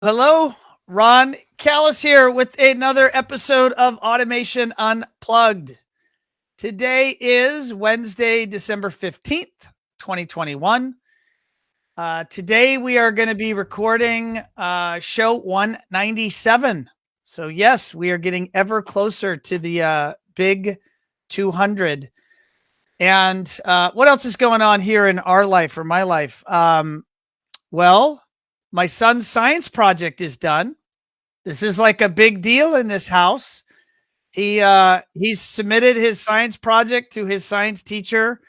Hello, Ron Callis here with another episode of Automation Unplugged. Today is Wednesday, December 15th, 2021. Today we are going to be recording show 197. So, yes, we are getting ever closer to the big 200. And what else is going on here in our life or my life? Well, my son's science project is done. This is like a big deal in this house. He's submitted his science project to his science teacher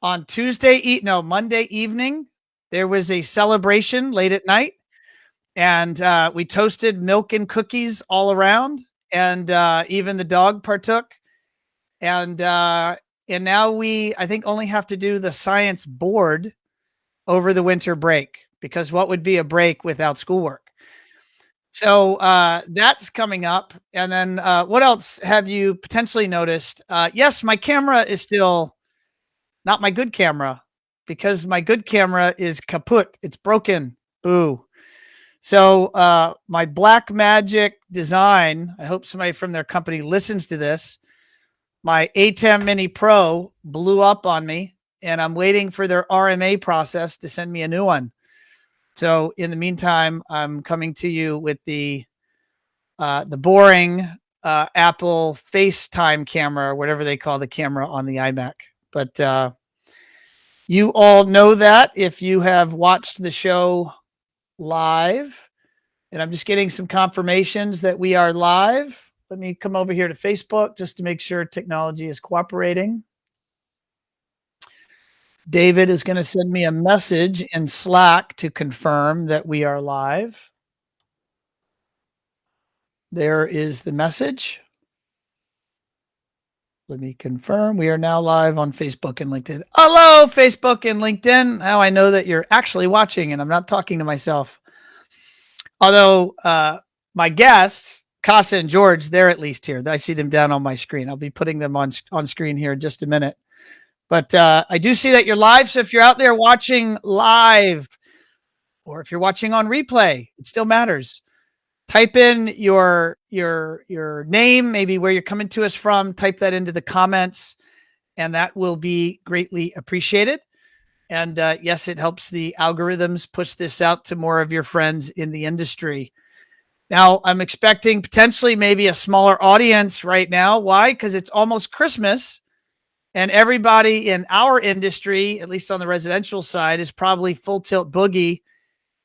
on Monday evening. There was a celebration late at night, and we toasted milk and cookies all around, and even the dog partook. And now we, I think, only have to do the science board over the winter break, because what would be a break without schoolwork? So that's coming up. And then what else have you potentially noticed? Yes, my camera is still not my good camera, because my good camera is kaput. It's broken. Boo. So my Black Magic design, I hope somebody from their company listens to this. My ATEM Mini Pro blew up on me, and I'm waiting for their RMA process to send me a new one. So in the meantime, I'm coming to you with the boring Apple FaceTime camera, or whatever they call the camera on the iMac. But you all know that if you have watched the show live, and I'm just getting some confirmations that we are live. Let me come over here to Facebook just to make sure technology is cooperating. David is going to send me a message in Slack to confirm that we are live. There is the message. Let me confirm. We are now live on Facebook and LinkedIn. Hello, Facebook and LinkedIn. Now I know that you're actually watching and I'm not talking to myself. Although my guests, Casa and George, they're at least here. I see them down on my screen. I'll be putting them on screen here in just a minute. But I do see that you're live. So if you're out there watching live, or if you're watching on replay, it still matters. Type in your name, maybe where you're coming to us from. Type that into the comments, and that will be greatly appreciated. And yes, it helps the algorithms push this out to more of your friends in the industry. Now, I'm expecting potentially maybe a smaller audience right now. Why? Because it's almost Christmas. And everybody in our industry, at least on the residential side, is probably full tilt boogie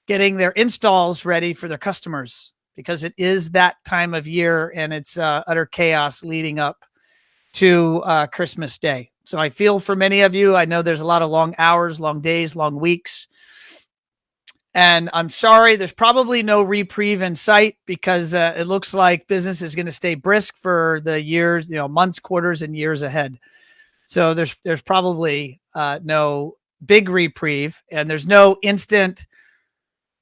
getting their installs ready for their customers, because it is that time of year and it's utter chaos leading up to Christmas Day. So I feel for many of you. I know there's a lot of long hours, long days, long weeks. And I'm sorry, there's probably no reprieve in sight, because it looks like business is going to stay brisk for the years, months, quarters, and years ahead. So there's probably no big reprieve, and there's no instant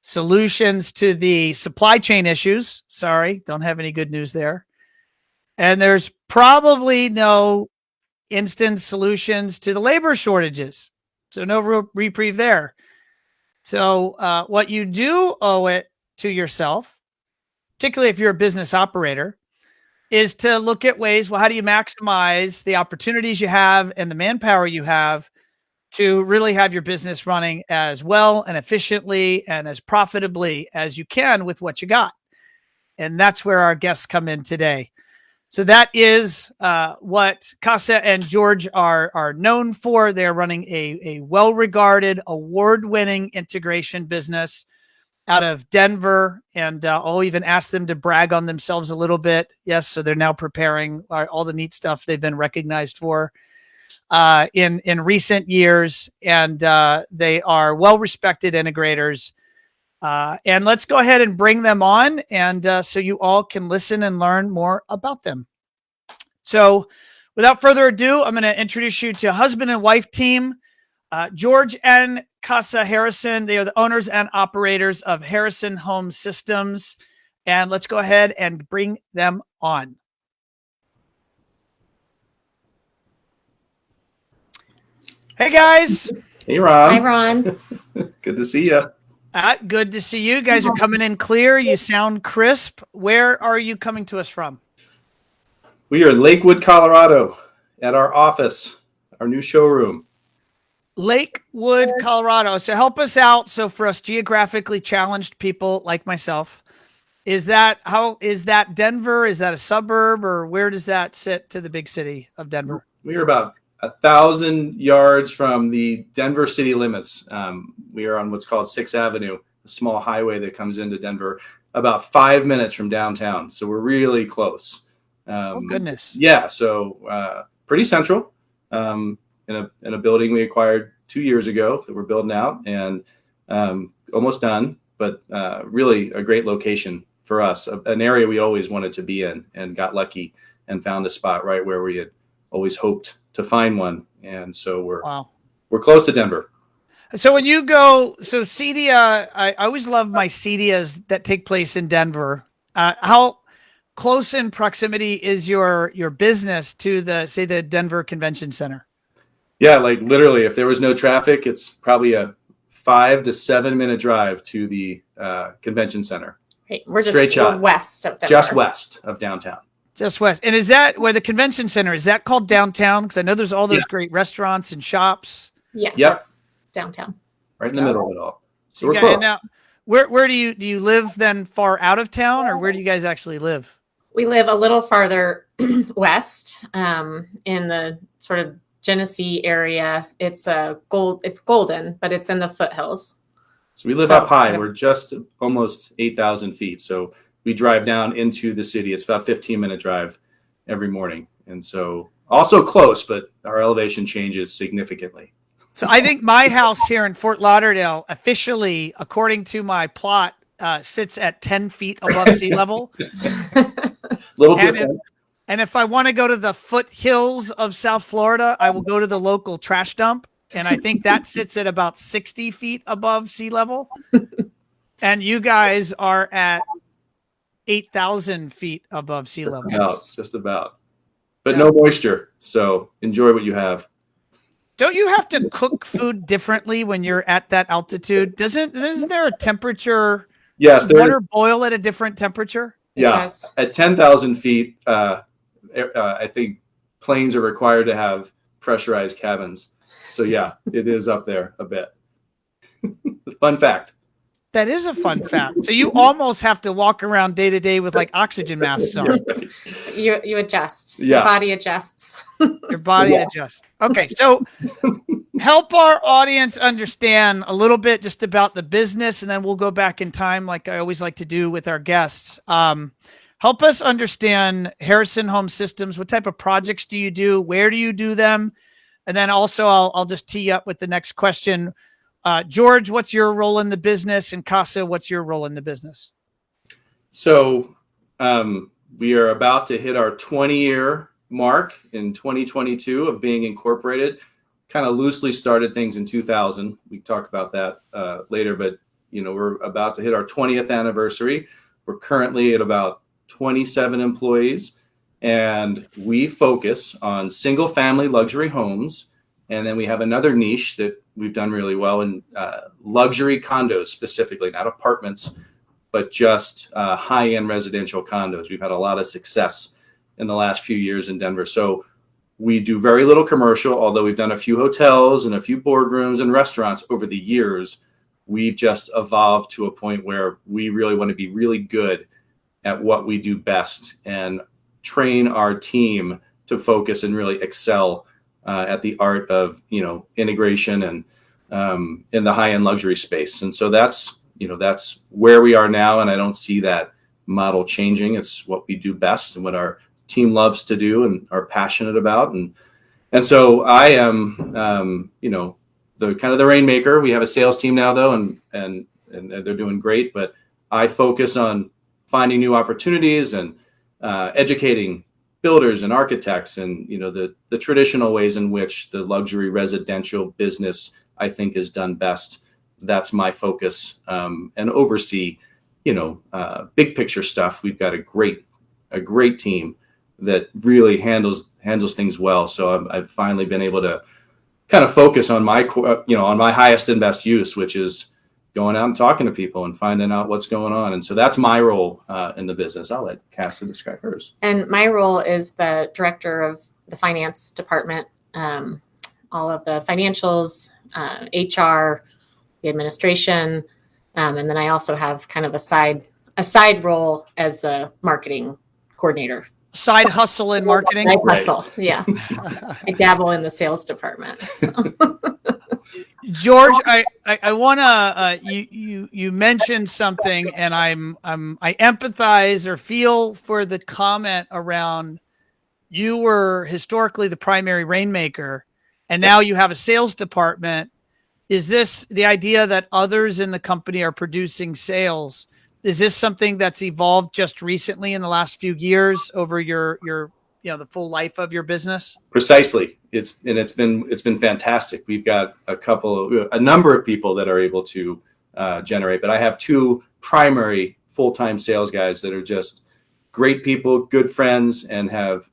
solutions to the supply chain issues. Sorry, don't have any good news there. And there's probably no instant solutions to the labor shortages. So no reprieve there. So what you do owe it to yourself, particularly if you're a business operator, is to look at ways, well, how do you maximize the opportunities you have and the manpower you have to really have your business running as well and efficiently and as profitably as you can with what you got? And that's where our guests come in today. So that is what Casa and George are known for. They're running a well-regarded, award-winning integration business out of Denver, and I'll even ask them to brag on themselves a little bit. Yes, so they're now preparing all the neat stuff they've been recognized for in recent years, and they are well-respected integrators. And let's go ahead and bring them on, and so you all can listen and learn more about them. So without further ado, I'm going to introduce you to husband and wife team, George and Casa Harrison. They are the owners and operators of Harrison Home Systems. And let's go ahead and bring them on. Hey, guys. Hey, Ron. Hi, Ron. Good to see you. Good to see you. Guys are coming in clear. You sound crisp. Where are you coming to us from? We are in Lakewood, Colorado, at our office, our new showroom. Lakewood, Colorado. So help us out. So for us geographically challenged people like myself, is that Denver? Is that a suburb, or where does that sit to the big city of Denver? We are about 1,000 yards from the Denver city limits. We are on what's called 6th Avenue, a small highway that comes into Denver, about 5 minutes from downtown. So we're really close. Oh, goodness. Yeah, so pretty central. In a building we acquired 2 years ago that we're building out, and almost done, but really a great location for us, an area we always wanted to be in, and got lucky and found a spot right where we had always hoped to find one. And so we're close to Denver. So when you go, so CEDIA, I always love my CEDIAs that take place in Denver. How close in proximity is your business to the Denver Convention Center? Yeah, like literally, if there was no traffic, it's probably a 5 to 7 minute drive to the convention center. Right. We're west of Denver. Just west of downtown. Just west. And is that where the convention center, is that called downtown? Because I know there's all those great restaurants and shops. Yeah, that's downtown. Right in the middle of it all. So we're close. Now, where do you live then, far out of town, or where do you guys actually live? We live a little farther west, in the sort of Genesee area. It's golden, but it's in the foothills. So we live up high. We're just almost 8,000 feet. So we drive down into the city. It's about a 15-minute drive every morning. And so also close, but our elevation changes significantly. So I think my house here in Fort Lauderdale officially, according to my plot, sits at 10 feet above sea level. Little different. And if I want to go to the foothills of South Florida, I will go to the local trash dump. And I think that sits at about 60 feet above sea level. And you guys are at 8,000 feet above sea level. Just about. But no moisture. So enjoy what you have. Don't you have to cook food differently when you're at that altitude? Isn't there a temperature? Yes. Does water boil at a different temperature? Yeah. Yes. At 10,000 feet, I think planes are required to have pressurized cabins. So yeah, it is up there a bit. Fun fact. That is a fun fact. So you almost have to walk around day to day with like oxygen masks on. You adjust. Yeah. Your body adjusts. Your body adjusts. Okay, so help our audience understand a little bit just about the business, and then we'll go back in time like I always like to do with our guests. Help us understand Harrison Home Systems. What type of projects do you do? Where do you do them? And then also I'll just tee up with the next question. George, what's your role in the business? And Casa, what's your role in the business? So we are about to hit our 20-year mark in 2022 of being incorporated. Kind of loosely started things in 2000. We can talk about that later, but we're about to hit our 20th anniversary. We're currently at about 27 employees, and we focus on single-family luxury homes. And then we have another niche that we've done really well in luxury condos specifically, not apartments, but just high-end residential condos. We've had a lot of success in the last few years in Denver. So we do very little commercial, although we've done a few hotels and a few boardrooms and restaurants over the years. We've just evolved to a point where we really want to be really good at what we do best and train our team to focus and really excel at the art of integration and in the high-end luxury space. And so that's where we are now, and I don't see that model changing. It's what we do best and what our team loves to do and are passionate about. And so I am the kind of the rainmaker. We have a sales team now though, and they're doing great, but I focus on finding new opportunities and educating builders and architects and the traditional ways in which the luxury residential business I think is done best. That's my focus, and oversee big picture stuff. We've got a great team that really handles things well. So I've finally been able to kind of focus on my highest and best use, which is going out and talking to people and finding out what's going on. And so that's my role in the business. I'll let Casa describe hers. And my role is the director of the finance department, all of the financials, HR, the administration, and then I also have kind of a side role as a marketing coordinator. Side hustle in marketing. Side hustle, yeah. I dabble in the sales department. So. George, I want to. You mentioned something, and I empathize or feel for the comment around. You were historically the primary rainmaker, and now you have a sales department. Is this the idea that others in the company are producing sales? Is this something that's evolved just recently in the last few years over your the full life of your business? Precisely. It's been fantastic. We've got a number of people that are able to generate, but I have two primary full-time sales guys that are just great people, good friends, and have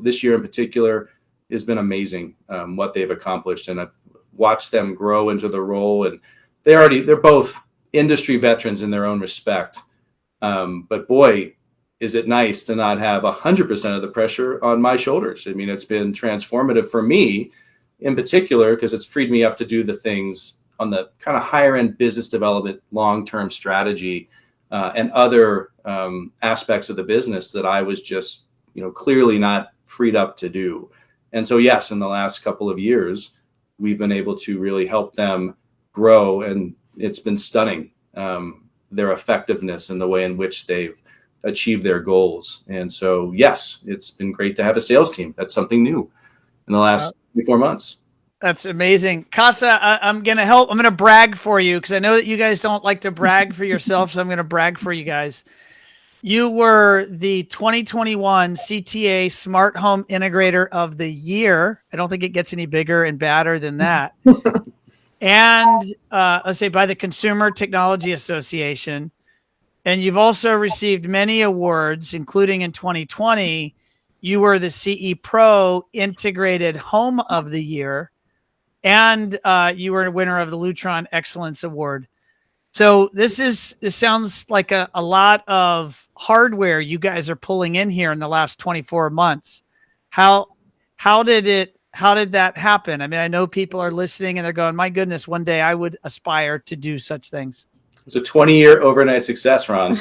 this year in particular has been amazing what they've accomplished. And I've watched them grow into the role, and they're both industry veterans in their own respect. But boy, is it nice to not have 100% of the pressure on my shoulders. I mean, it's been transformative for me in particular, because it's freed me up to do the things on the kind of higher end business development, long-term strategy, and other aspects of the business that I was just, clearly not freed up to do. And so, yes, in the last couple of years, we've been able to really help them grow, and it's been stunning, their effectiveness and the way in which they've achieved their goals. And so, yes, it's been great to have a sales team. That's something new in the last 24 months. That's amazing. Casa, I'm going to help. I'm going to brag for you, because I know that you guys don't like to brag for yourself, so I'm going to brag for you guys. You were the 2021 CTA Smart Home Integrator of the Year. I don't think it gets any bigger and badder than that. And let's say by the Consumer Technology Association. And you've also received many awards, including in 2020, you were the CE Pro Integrated Home of the Year, and you were a winner of the Lutron Excellence Award. So this sounds like a lot of hardware you guys are pulling in here in the last 24 months. How did that happen? I mean, I know people are listening and they're going, my goodness, one day I would aspire to do such things. It's a 20-year overnight success, Ron.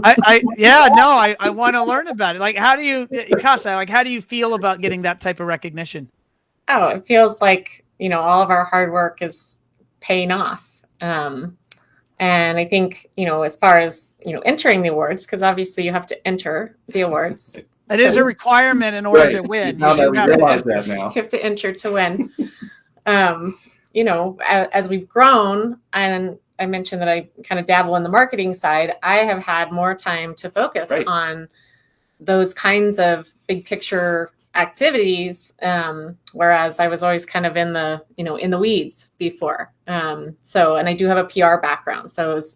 I want to learn about it. Like, how do you feel about getting that type of recognition? Oh, it feels like, all of our hard work is paying off. And I think, as far as, entering the awards, because obviously you have to enter the awards. It is a requirement in order to win. Now that we realize that now. You have to enter to win. As we've grown, and I mentioned that I kind of dabble in the marketing side, I have had more time to focus on those kinds of big picture activities, whereas I was always kind of in the weeds before. And I do have a PR background. So it was,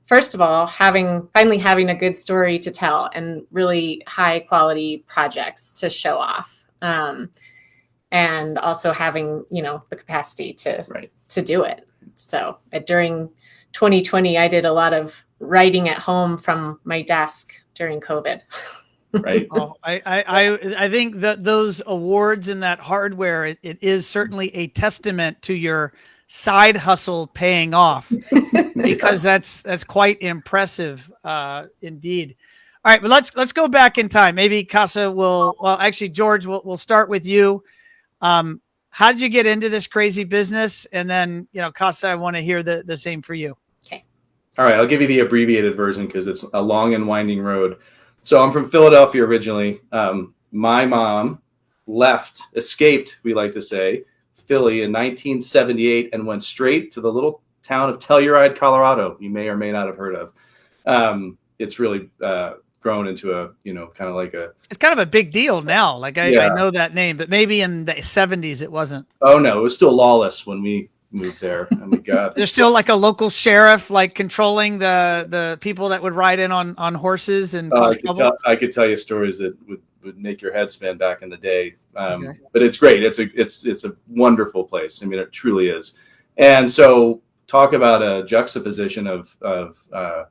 first of all, finally having a good story to tell and really high quality projects to show off. And also having, the capacity to do it. So during 2020, I did a lot of writing at home from my desk during COVID. Right. Oh, I think that those awards and that hardware, it is certainly a testament to your side hustle paying off, because that's quite impressive, indeed. All right, but let's go back in time. Maybe Casa George, we'll start with you. How did you get into this crazy business? And then, Casa, I want to hear the same for you. Okay. All right, I'll give you the abbreviated version because it's a long and winding road. So I'm from Philadelphia originally. My mom escaped, we like to say, Philly in 1978 and went straight to the little town of Telluride, Colorado. You may or may not have heard of. It's really grown into a, kind of like it's kind of a big deal now. Like I know that name, but maybe in the 70s it wasn't. Oh no, it was still lawless when we moved there. Oh my God. There's still like a local sheriff, like controlling the people that would ride in on horses and cause trouble. I could tell you stories that would make your head spin back in the day. But it's great. It's a wonderful place. I mean, it truly is. And so talk about a juxtaposition of a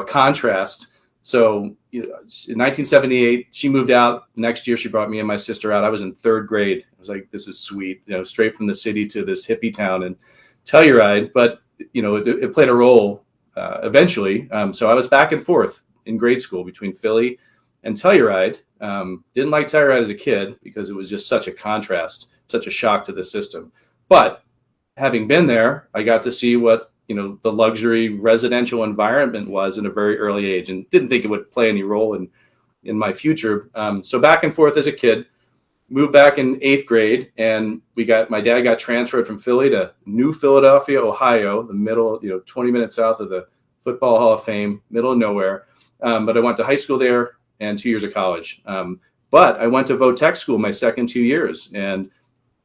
contrast. So in 1978, she moved out. Next year, she brought me and my sister out. I was in third grade. I was like, this is sweet, straight from the city to this hippie town and Telluride. But, it played a role eventually. So I was back and forth in grade school between Philly and Telluride. Didn't like Telluride as a kid because it was just such a contrast, such a shock to the system. But having been there, I got to see what the luxury residential environment was in a very early age, and didn't think it would play any role in my future. So back and forth as a kid, moved back in 8th grade, and my dad got transferred from Philly to New Philadelphia, Ohio, the middle, 20 minutes south of the Football Hall of Fame, middle of nowhere. But I went to high school there and 2 years of college. But I went to Votech school my second 2 years and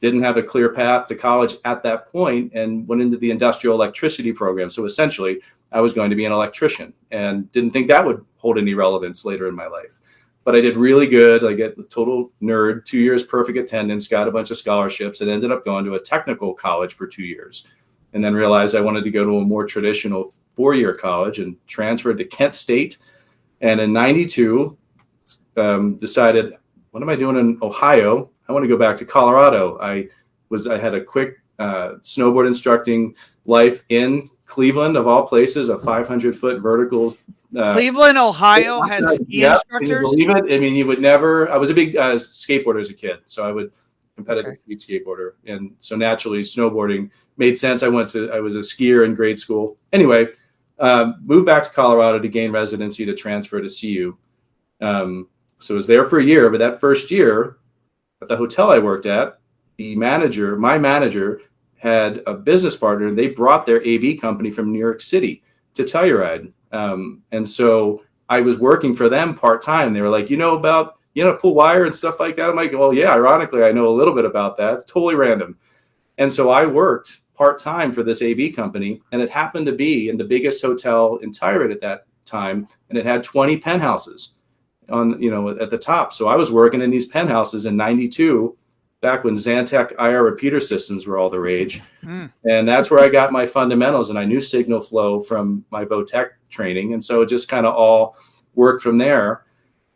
didn't have a clear path to college at that point, and went into the industrial electricity program. So essentially, I was going to be an electrician and didn't think that would hold any relevance later in my life. But I did really good. I get a total nerd, 2 years, perfect attendance, got a bunch of scholarships, and ended up going to a technical college for 2 years. And then realized I wanted to go to a more traditional 4-year college and transferred to Kent State. And in 92, decided, what am I doing in Ohio? I want to go back to Colorado. I had a quick snowboard instructing life in Cleveland, of all places, a 500-foot vertical. Cleveland, Ohio has ski instructors. Can you believe it? I mean, you would never. I was a big skateboarder as a kid, so I would competitive skateboarder, and so naturally snowboarding made sense. I was a skier in grade school. Anyway, moved back to Colorado to gain residency to transfer to CU. So I was there for a year, but that first year at the hotel I worked at, my manager had a business partner, and they brought their AV company from New York City to Telluride. And so I was working for them part-time. They were like, about, pull wire and stuff like that. I'm like, well, yeah, ironically, I know a little bit about that. It's totally random. And so I worked part-time for this AV company, and it happened to be in the biggest hotel in Telluride at that time. And it had 20 penthouses on, at the top. So I was working in these penthouses in 92, back when Xantec IR repeater systems were all the rage. And that's where I got my fundamentals, and I knew signal flow from my Votech training. And so it just kind of all worked from there.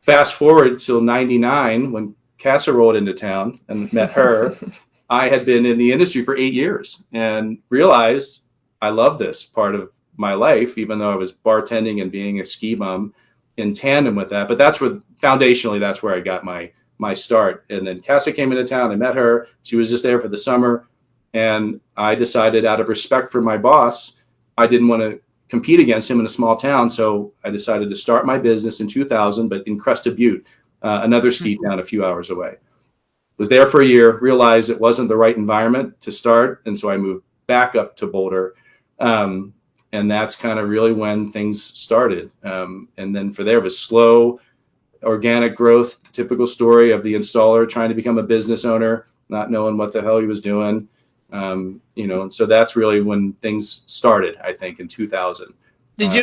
Fast forward till 99, when Casa rolled into town and met her. I had been in the industry for 8 years and realized I love this part of my life, even though I was bartending and being a ski bum in tandem with that. But foundationally, that's where I got my start. And then Casa came into town. I met her. She was just there for the summer. And I decided, out of respect for my boss, I didn't want to compete against him in a small town. So I decided to start my business in 2000, but in Crested Butte, another ski town a few hours away. Was there for a year, realized it wasn't the right environment to start. And so I moved back up to Boulder. And that's kind of really when things started. And then for there was slow, organic growth, the typical story of the installer trying to become a business owner, not knowing what the hell he was doing. And so that's really when things started, I think, in 2000.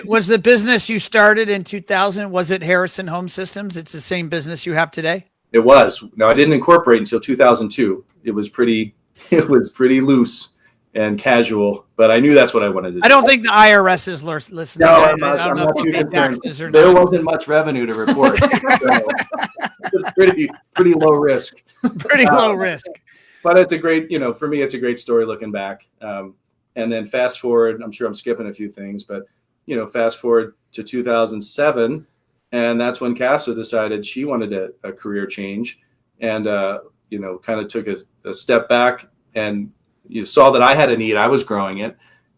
Was the business you started in 2000, was it Harrison Home Systems? It's the same business you have today? It was. No, I didn't incorporate until 2002. It was pretty loose and casual, but I knew that's what I wanted to do. I don't think the IRS is listening. No, I'm not too concerned. There wasn't much revenue to report. So it was pretty low risk. Pretty low risk. But it's a great, for me, it's a great story looking back. And then fast forward, I'm sure I'm skipping a few things, but, fast forward to 2007. And that's when Casa decided she wanted a career change, and, kind of took a step back, and you saw that I had a need. I was growing it.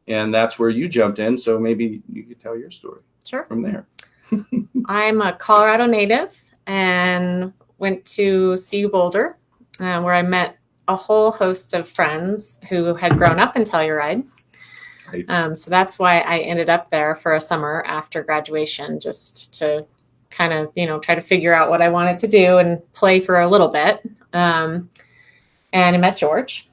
And that's where you jumped in. So maybe you could tell your story. Sure. From there. I'm a Colorado native and went to CU Boulder, where I met a whole host of friends who had grown up in Telluride. Right. So that's why I ended up there for a summer after graduation, just to kind of, try to figure out what I wanted to do and play for a little bit. And I met George.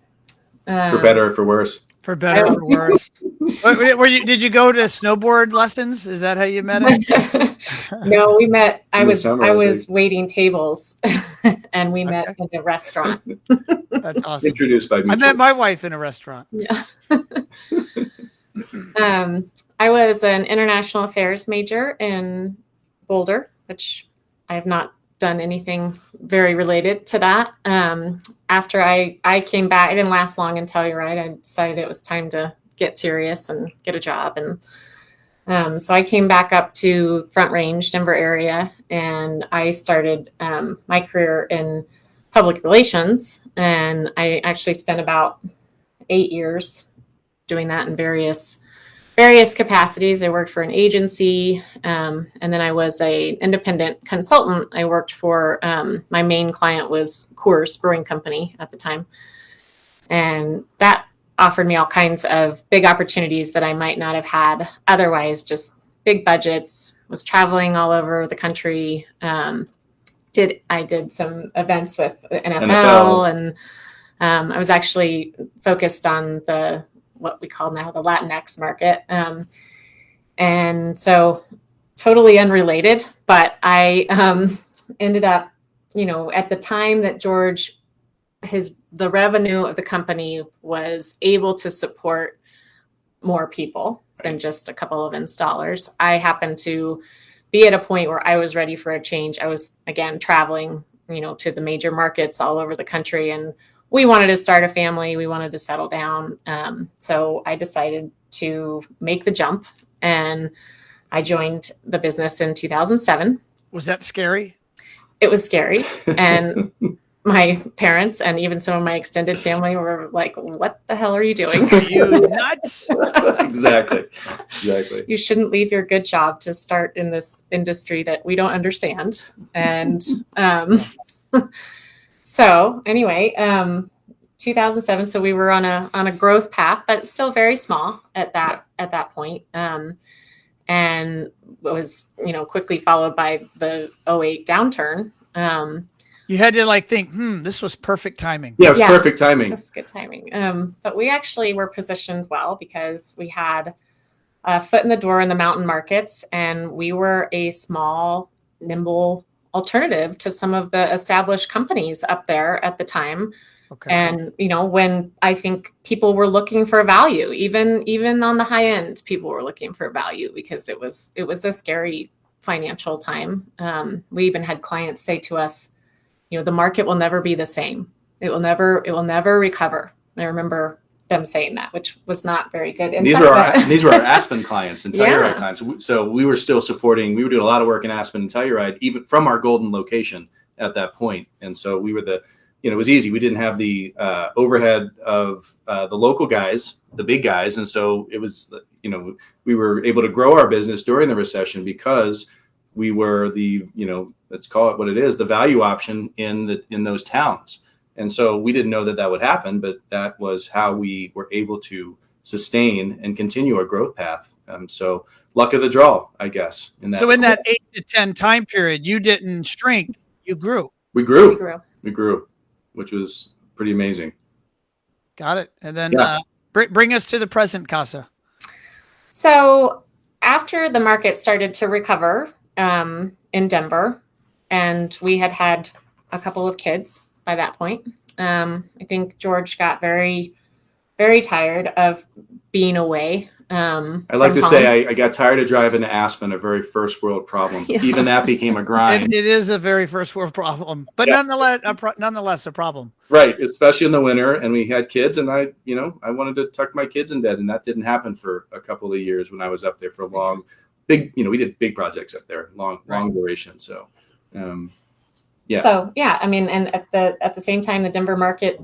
For better or for worse? For better or for worse. Did you go to snowboard lessons? Is that how you met him? No, we met. I was waiting tables, and we met in a restaurant. That's awesome. Introduced by me. I met my wife in a restaurant. Yeah. I was an international affairs major in Boulder, which I have not done anything very related to that. After I came back, it didn't last long in Telluride. I decided it was time to get serious and get a job. And so I came back up to Front Range, Denver area, and I started my career in public relations. And I actually spent about 8 years doing that in various capacities. I worked for an agency, and then I was an independent consultant. I worked for, my main client was Coors Brewing Company at the time. And that offered me all kinds of big opportunities that I might not have had otherwise, just big budgets, was traveling all over the country. I did some events with the NFL. And I was actually focused on what we call now the Latinx market. And so totally unrelated, but I ended up, at the time that George, the revenue of the company was able to support more people than just a couple of installers. I happened to be at a point where I was ready for a change. I was, again, traveling, to the major markets all over the country, and we wanted to start a family. We wanted to settle down. So I decided to make the jump, and I joined the business in 2007. Was that scary? It was scary. And my parents and even some of my extended family were like, what the hell are you doing? Are you nuts? Exactly. You shouldn't leave your good job to start in this industry that we don't understand. And so anyway, 2007. So we were on a growth path, but still very small at that point. And it was, quickly followed by the 2008 downturn. You had to think, this was perfect timing. Yeah, it was perfect timing. That's good timing. But we actually were positioned well because we had a foot in the door in the mountain markets, and we were a small, nimble alternative to some of the established companies up there at the time. Okay. And, when I think people were looking for value, even on the high end, people were looking for value because it was a scary financial time. We even had clients say to us, the market will never be the same. It will never recover. I remember them saying that, which was not very good. These were our Aspen clients and Telluride clients. So we were still supporting. We were doing a lot of work in Aspen and Telluride, even from our Golden location at that point. And so we were it was easy. We didn't have the overhead of the local guys, the big guys, and so it was we were able to grow our business during the recession because we were the let's call it what it is, the value option in those towns. And so we didn't know that would happen, but that was how we were able to sustain and continue our growth path. So luck of the draw, I guess. In that 8 to 10 time period, you didn't shrink, you grew. We grew, which was pretty amazing. Got it. And then bring us to the present, Casa. So after the market started to recover in Denver, and we had a couple of kids by that point. I think George got very, very tired of being away. I like to say I got tired of driving to Aspen, a very first world problem. Yeah. Even that became a grind. It is a very first world problem, but nonetheless a problem. Right, especially in the winter. And we had kids, and I wanted to tuck my kids in bed, and that didn't happen for a couple of years when I was up there for we did big projects up there, long duration. So. So I mean, and at the same time, the Denver market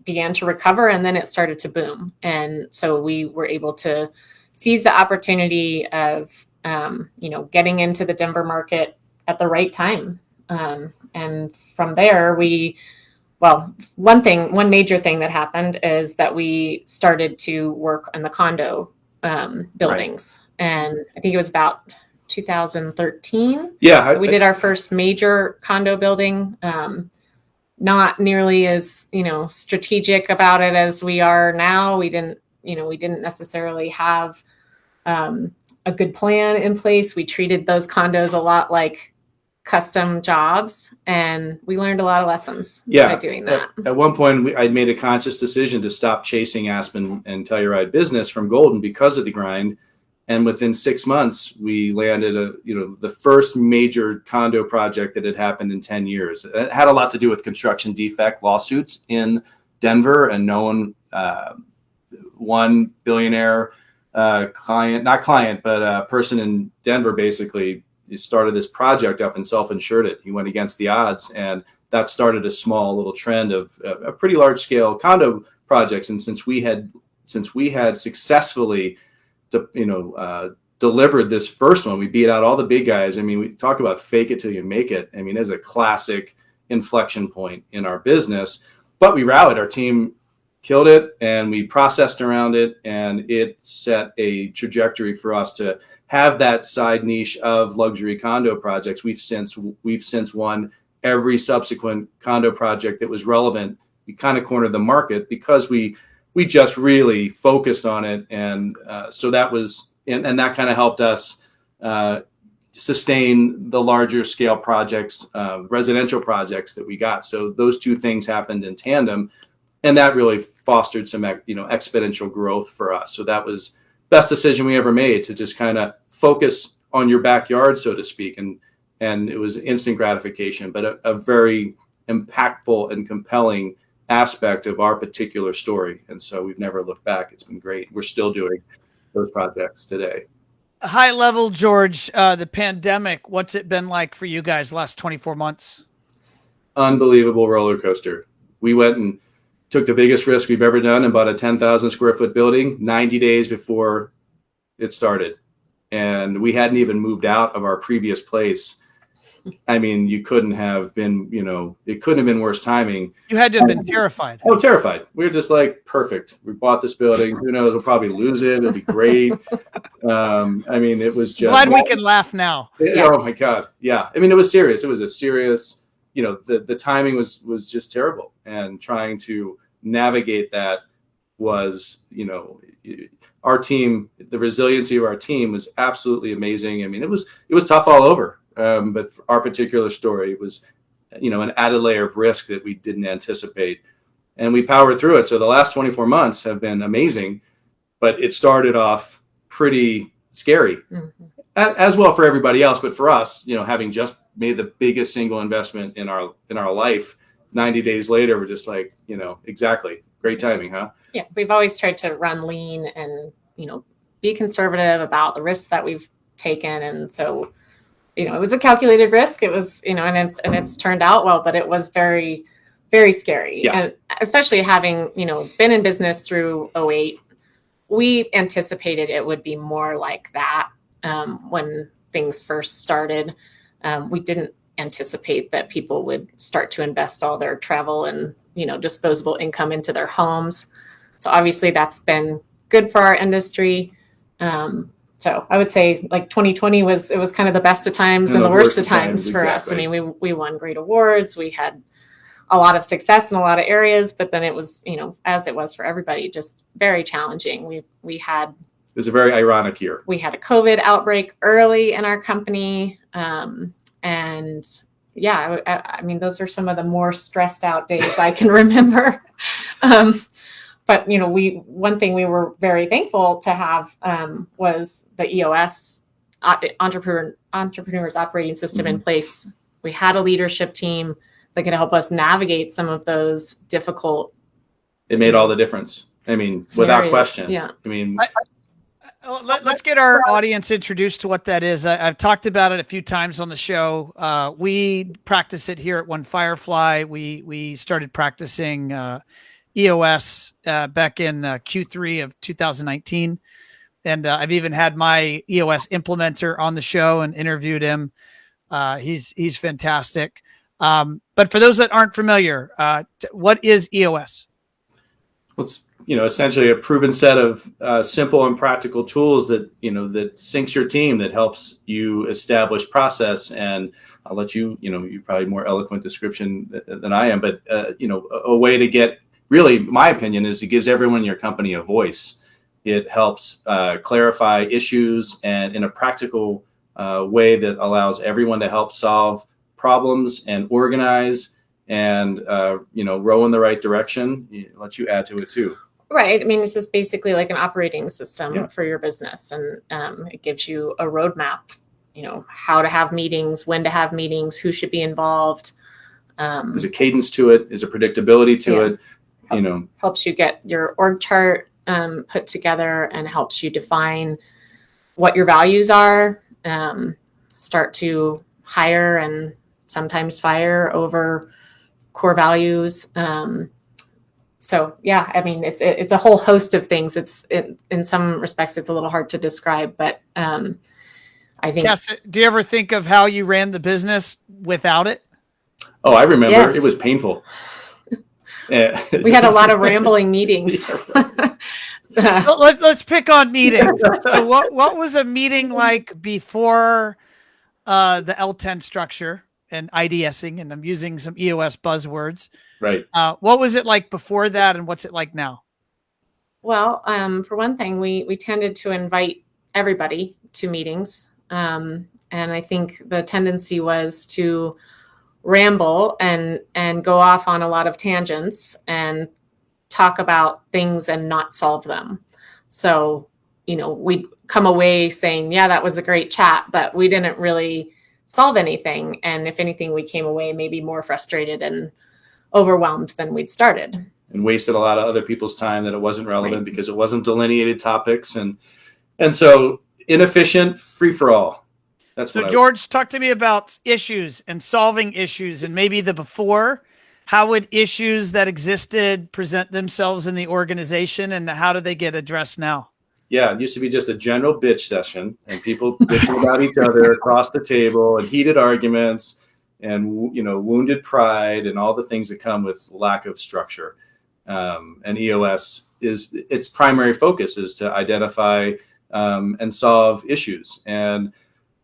began to recover, and then it started to boom, and so we were able to seize the opportunity of getting into the Denver market at the right time, and from there one major thing that happened is that we started to work on the condo buildings, and I think it was about 2013. Yeah, we did our first major condo building. Not nearly as strategic about it as we are now. We didn't necessarily have a good plan in place. We treated those condos a lot like custom jobs, and we learned a lot of lessons by doing that. At one point, I made a conscious decision to stop chasing Aspen and Telluride business from Golden because of the grind. And within 6 months, we landed the first major condo project that had happened in 10 years. It had a lot to do with construction defect lawsuits in Denver, and one billionaire person in Denver basically started this project up and self-insured it. He went against the odds, and that started a small little trend of a pretty large scale condo projects. And since we had successfully delivered this first one, we beat out all the big guys. I mean, we talk about fake it till you make it. I mean, there's a classic inflection point in our business, but we rallied. Our team killed it, and we processed around it, and it set a trajectory for us to have that side niche of luxury condo projects. We've since won every subsequent condo project that was relevant. We kind of cornered the market because we just really focused on it, and so that was and that kind of helped us sustain the larger scale projects, residential projects that we got. So those two things happened in tandem, and that really fostered some exponential growth for us. So that was best decision we ever made, to just kind of focus on your backyard, so to speak. And it was instant gratification, but a very impactful and compelling aspect of our particular story. And so we've never looked back. It's been great. We're still doing those projects today. High level, George, the pandemic, what's it been like for you guys the last 24 months? Unbelievable roller coaster. We went and took the biggest risk we've ever done and bought a 10,000 square foot building 90 days before it started. And we hadn't even moved out of our previous place. I mean, you couldn't have been, it couldn't have been worse timing. You had to have been terrified. Oh, terrified. We were just like, perfect. We bought this building. Who knows? We'll probably lose it. It'll be great. I mean, it was just. Glad we can laugh now. Oh my God. Yeah. I mean, it was serious. It was a serious, the timing was just terrible. And trying to navigate that was, our team, the resiliency of our team was absolutely amazing. I mean, it was tough all over. But for our particular story, it was, an added layer of risk that we didn't anticipate, and we powered through it. So the last 24 months have been amazing, but it started off pretty scary, as well for everybody else. But for us, having just made the biggest single investment in our life, 90 days later, we're just like, exactly. Great timing, huh? Yeah. We've always tried to run lean and, be conservative about the risks that we've taken. And so, it was a calculated risk. It was, and it's turned out well, but it was very, very scary. Yeah. And especially having, been in business through 2008, we anticipated it would be more like that when things first started. We didn't anticipate that people would start to invest all their travel and, disposable income into their homes. So obviously that's been good for our industry. So I would say like 2020 was kind of the best of times and the worst of times for us. I mean, we won great awards. We had a lot of success in a lot of areas, but then it was, as it was for everybody, just very challenging. It was a very ironic year. We had a COVID outbreak early in our company. And yeah, I mean, those are some of the more stressed out days I can remember. But, one thing we were very thankful to have was the EOS Entrepreneurs Operating System in place. We had a leadership team that could help us navigate some of those difficult. It made all the difference. I mean, scenarios. Without question. Yeah. I mean, let's get our audience introduced to what that is. I've talked about it a few times on the show. We practice it here at One Firefly. We started practicing EOS back in Q3 of 2019. And I've even had my EOS implementer on the show and interviewed him. He's fantastic. But for those that aren't familiar, what is EOS? Well, it's essentially a proven set of simple and practical tools that that syncs your team, that helps you establish process. And I'll let you you're probably more eloquent description than I am, but a way to get. Really, my opinion is it gives everyone in your company a voice. It helps clarify issues and in a practical way that allows everyone to help solve problems and organize and, row in the right direction, it lets you add to it too. Right. I mean, it's just basically like an operating system for your business. And it gives you a roadmap, how to have meetings, when to have meetings, who should be involved. There's a cadence to it. There's a predictability to it. Helps you get your org chart put together and helps you define what your values are, start to hire and sometimes fire over core values. So yeah, I mean, it's a whole host of things. In some respects, it's a little hard to describe, but I think. Cass, do you ever think of how you ran the business without it? Oh, I remember. Yes. It was painful. We had a lot of rambling meetings. Let's pick on meetings. So what was a meeting like before the L10 structure and IDSing? And I'm using some EOS buzzwords. Right. What was it like before that, and what's it like now? Well, for one thing, we tended to invite everybody to meetings. And I think the tendency was to ramble and go off on a lot of tangents and talk about things and not solve them. So, we'd come away saying, yeah, that was a great chat, but we didn't really solve anything. And if anything, we came away maybe more frustrated and overwhelmed than we'd started. And wasted a lot of other people's time that it wasn't relevant because it wasn't delineated topics. And so inefficient, free for all. That's so George, talk to me about issues and solving issues and maybe the before. How would issues that existed present themselves in the organization, and how do they get addressed now? Yeah, it used to be just a general bitch session and people bitching about each other across the table and heated arguments and, wounded pride and all the things that come with lack of structure. And EOS its primary focus is to identify and solve issues. And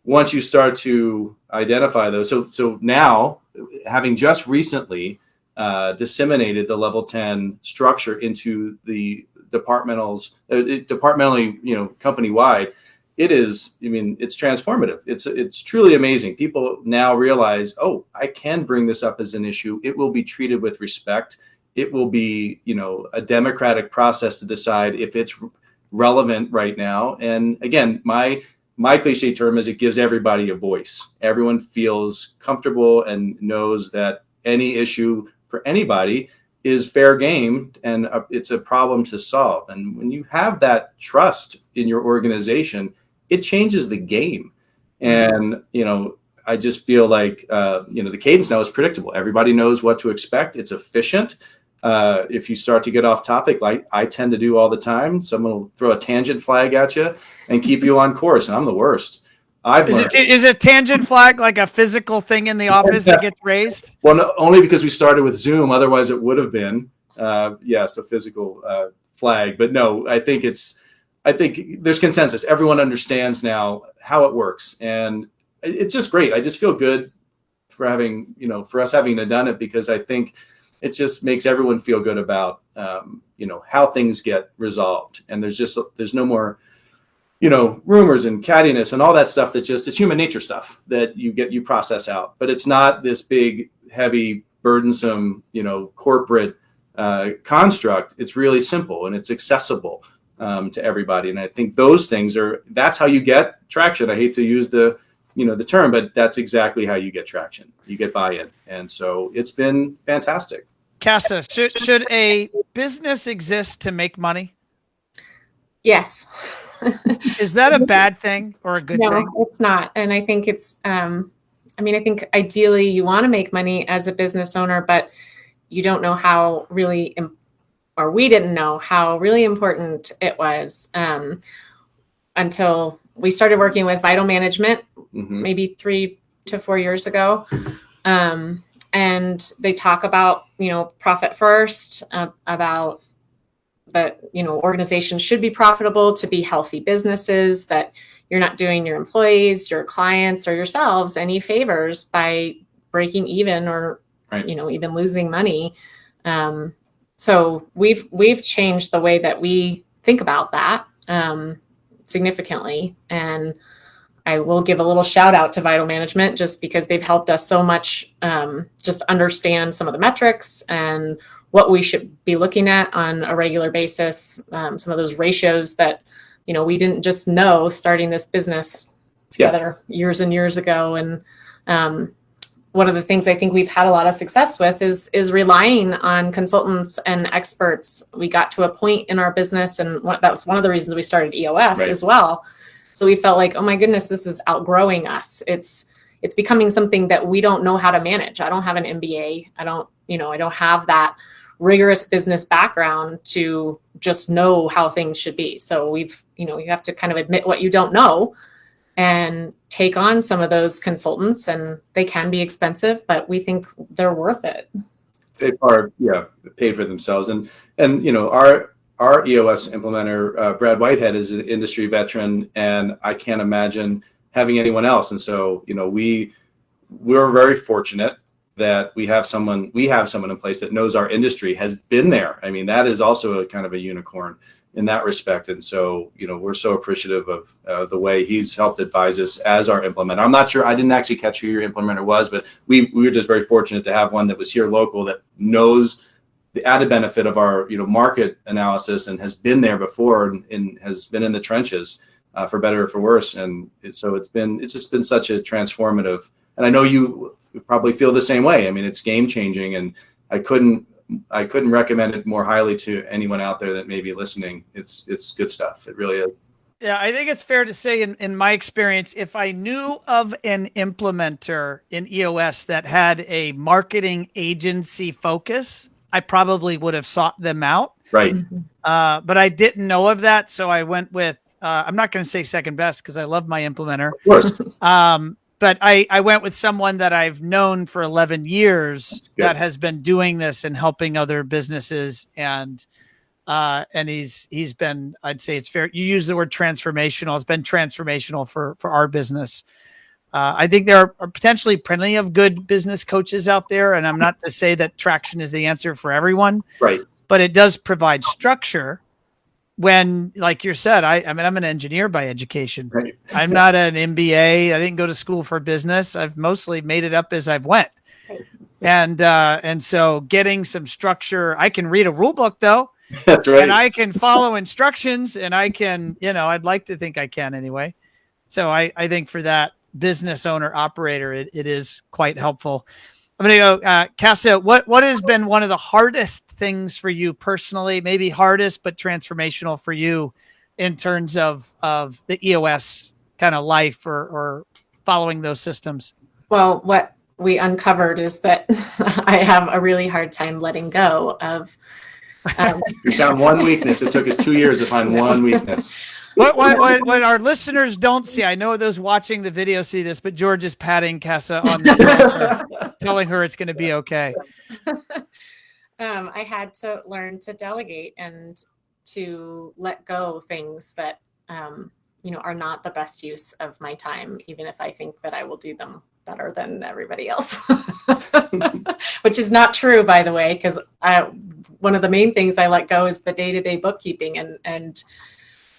once you start to identify those, so now, having just recently disseminated the level 10 structure into the departmentally, company-wide, it's transformative. It's truly amazing. People now realize, oh, I can bring this up as an issue. It will be treated with respect. It will be, a democratic process to decide if it's relevant right now. And again, my cliche term is it gives everybody a voice. Everyone feels comfortable and knows that any issue for anybody is fair game and it's a problem to solve. And when you have that trust in your organization, it changes the game. And, I just feel like, the cadence now is predictable. Everybody knows what to expect. It's efficient. If you start to get off topic, like I tend to do all the time, someone will throw a tangent flag at you and keep you on course. And I'm the worst. Is a tangent flag like a physical thing in the office that gets raised? Well, no, only because we started with Zoom. Otherwise, it would have been, a physical flag. But no, I think there's consensus. Everyone understands now how it works. And it's just great. I just feel good for us having done it, because I think it just makes everyone feel good about, how things get resolved. And there's no more, rumors and cattiness and all that stuff it's human nature stuff that you process out. But it's not this big, heavy, burdensome, corporate construct. It's really simple and it's accessible to everybody. And I think those things that's how you get traction. I hate to use the term, but that's exactly how you get traction. You get buy-in. And so it's been fantastic. Casa, should a business exist to make money? Yes. Is that a bad thing or a good thing? No, it's not. And I think it's, I think ideally you want to make money as a business owner, but you don't know how really, or we didn't know how really important it was until we started working with Vital Management, maybe 3 to 4 years ago. And they talk about, profit first, about that, organizations should be profitable to be healthy businesses, that you're not doing your employees, your clients, or yourselves any favors by breaking even or, even losing money. So we've changed the way that we think about that significantly. And I will give a little shout out to Vital Management just because they've helped us so much just understand some of the metrics and what we should be looking at on a regular basis. Some of those ratios that, we didn't just know starting this business together years and years ago. And one of the things I think we've had a lot of success with is relying on consultants and experts. We got to a point in our business, and that was one of the reasons we started EOS as well. So we felt like, oh my goodness, this is outgrowing us. It's becoming something that we don't know how to manage. I don't have an MBA. I don't have that rigorous business background to just know how things should be. So you have to kind of admit what you don't know and take on some of those consultants, and they can be expensive, but we think they're worth it. They are, paid for themselves. And our EOS implementer, Brad Whitehead, is an industry veteran, and I can't imagine having anyone else. And so, we're very fortunate that we have someone in place that knows our industry, has been there. I mean, that is also a kind of a unicorn in that respect. And so, we're so appreciative of the way he's helped advise us as our implementer. I'm not sure, I didn't actually catch who your implementer was, but we were just very fortunate to have one that was here local that knows the added benefit of our, market analysis and has been there before and has been in the trenches for better or for worse. And it's just been such a transformative, and I know you probably feel the same way. I mean, it's game changing, and I couldn't recommend it more highly to anyone out there that may be listening. It's good stuff. It really is. Yeah, I think it's fair to say in my experience, if I knew of an implementer in EOS that had a marketing agency focus, I probably would have sought them out. Right. But I didn't know of that. So I went with, I'm not going to say second best because I love my implementer. Of course. But I went with someone that I've known for 11 years that has been doing this and helping other businesses. And he's been, I'd say it's fair. You use the word transformational. It's been transformational for our business. I think there are potentially plenty of good business coaches out there. And I'm not to say that traction is the answer for everyone, right? But it does provide structure. When, like you said, I mean, I'm an engineer by education. Right. I'm not an MBA. I didn't go to school for business. I've mostly made it up as I've went. Right. And so getting some structure, I can read a rule book though. That's right. And I can follow instructions, and I can, I'd like to think I can anyway. So I think for that business owner operator, it is quite helpful. I'm going to go, Casa, what has been one of the hardest things for you personally, maybe hardest, but transformational for you in terms of the EOS kind of life or following those systems? Well, what we uncovered is that I have a really hard time letting go of. We found one weakness. It took us 2 years to find one weakness. What our listeners don't see, I know those watching the video see this, but George is patting Casa on the shoulder, telling her it's going to be okay. I had to learn to delegate and to let go of things that, are not the best use of my time, even if I think that I will do them better than everybody else, which is not true, by the way, because one of the main things I let go is the day-to-day bookkeeping, and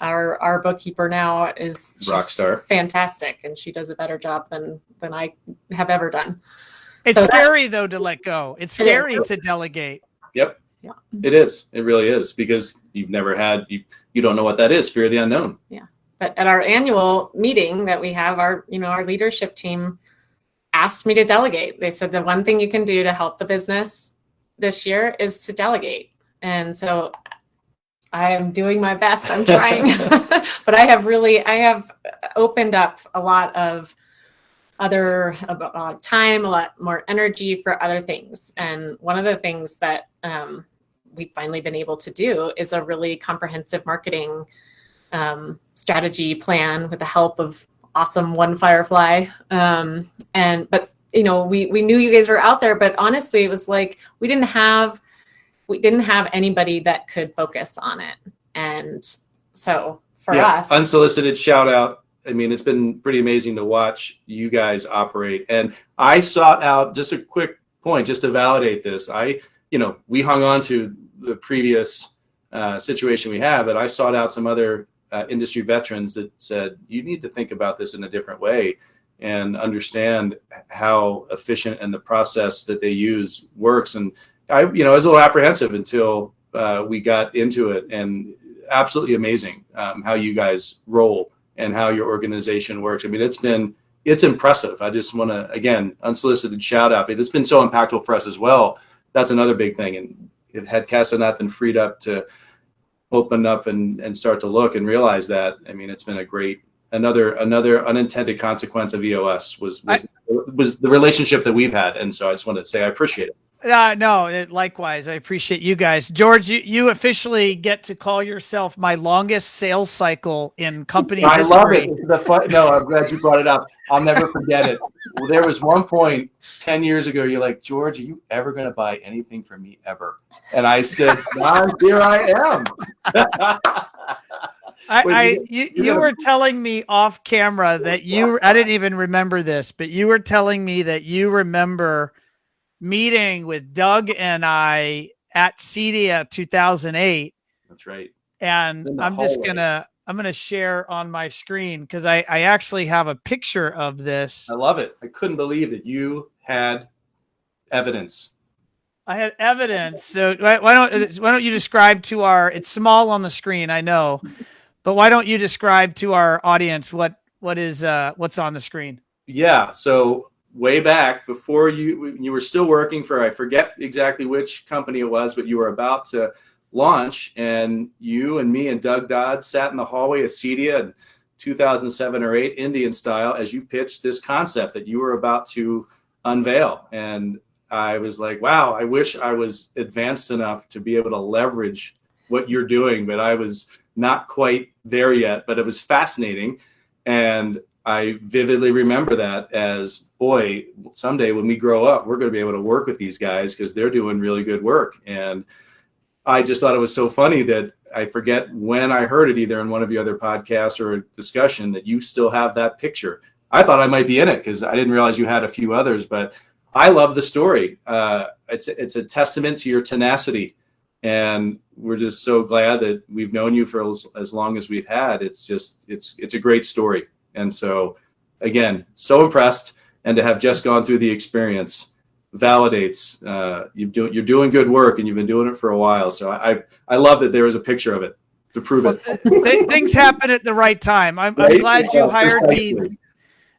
our bookkeeper now is rockstar, fantastic, and she does a better job than I have ever done. It's scary though to let go. It's scary to delegate. Yep. Yeah. It is. It really is, because you've never had, you don't know what that is. Fear of the unknown. Yeah. But at our annual meeting that we have, our leadership team asked me to delegate. They said the one thing you can do to help the business this year is to delegate. And so I am doing my best. I'm trying, but I have opened up a lot of time, a lot more energy for other things. And one of the things that we've finally been able to do is a really comprehensive marketing strategy plan with the help of awesome One Firefly. But we knew you guys were out there, but honestly, it was like, we didn't have anybody that could focus on it. And so for us, unsolicited shout out. I mean, it's been pretty amazing to watch you guys operate. And I sought out, just a quick point, just to validate this. We hung on to the previous situation we had, but I sought out some other industry veterans that said, you need to think about this in a different way and understand how efficient and the process that they use works. And I was a little apprehensive until we got into it, and absolutely amazing how you guys roll and how your organization works. I mean, it's impressive. I just want to, again, unsolicited shout out. It's been so impactful for us as well. That's another big thing. And if had Cass not been freed up to open up and start to look and realize that, I mean, it's been a great, another unintended consequence of EOS was the relationship that we've had. And so I just want to say I appreciate it. No, likewise. I appreciate you guys. George, you officially get to call yourself my longest sales cycle in company history. I love it. No, I'm glad you brought it up. I'll never forget it. Well, there was one point 10 years ago, you're like, George, are you ever going to buy anything from me ever? And I said, John, here I am. You were telling me off camera that I didn't even remember this, but you were telling me that you remember meeting with Doug and I at CEDIA 2008. That's right. And I'm going to share on my screen because I actually have a picture of this. I love it. I couldn't believe that you had evidence. I had evidence. So why don't you describe to it's small on the screen, I know, but why don't you describe to our audience what's on the screen? Yeah. So way back before you were still working for, I forget exactly which company it was, but you were about to launch, and you and me and Doug Dodd sat in the hallway of CEDIA in 2007 or 8 Indian style as you pitched this concept that you were about to unveil. And I was like, wow, I wish I was advanced enough to be able to leverage what you're doing, but I was not quite there yet, but it was fascinating. And I vividly remember that as, boy, someday when we grow up, we're going to be able to work with these guys because they're doing really good work. And I just thought it was so funny that I forget when I heard it, either in one of your other podcasts or a discussion, that you still have that picture. I thought I might be in it because I didn't realize you had a few others, but I love the story. It's a testament to your tenacity. And we're just so glad that we've known you for as long as we've had. It's a great story. And so, again, so impressed, and to have just gone through the experience validates you're doing good work, and you've been doing it for a while. So I love that there is a picture of it to prove it. Things happen at the right time. I'm glad you hired me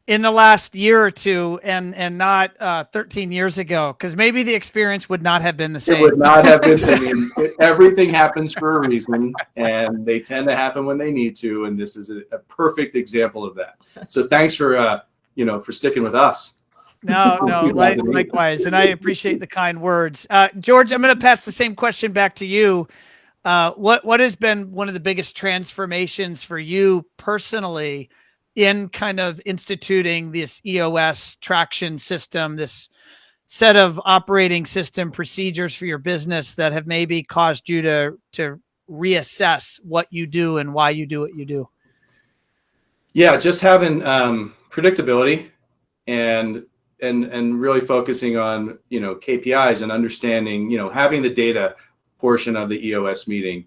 in the last year or two and not 13 years ago, because maybe the experience would not have been the same. It would not have been the same. Everything happens for a reason, and they tend to happen when they need to. And this is a perfect example of that. So thanks for sticking with us. No, likewise. And I appreciate the kind words. George, I'm going to pass the same question back to you. What has been one of the biggest transformations for you personally in kind of instituting this EOS traction system, this set of operating system procedures for your business that have maybe caused you to reassess what you do and why you do what you do? Yeah, just having predictability and really focusing on, KPIs and understanding, having the data portion of the EOS meeting.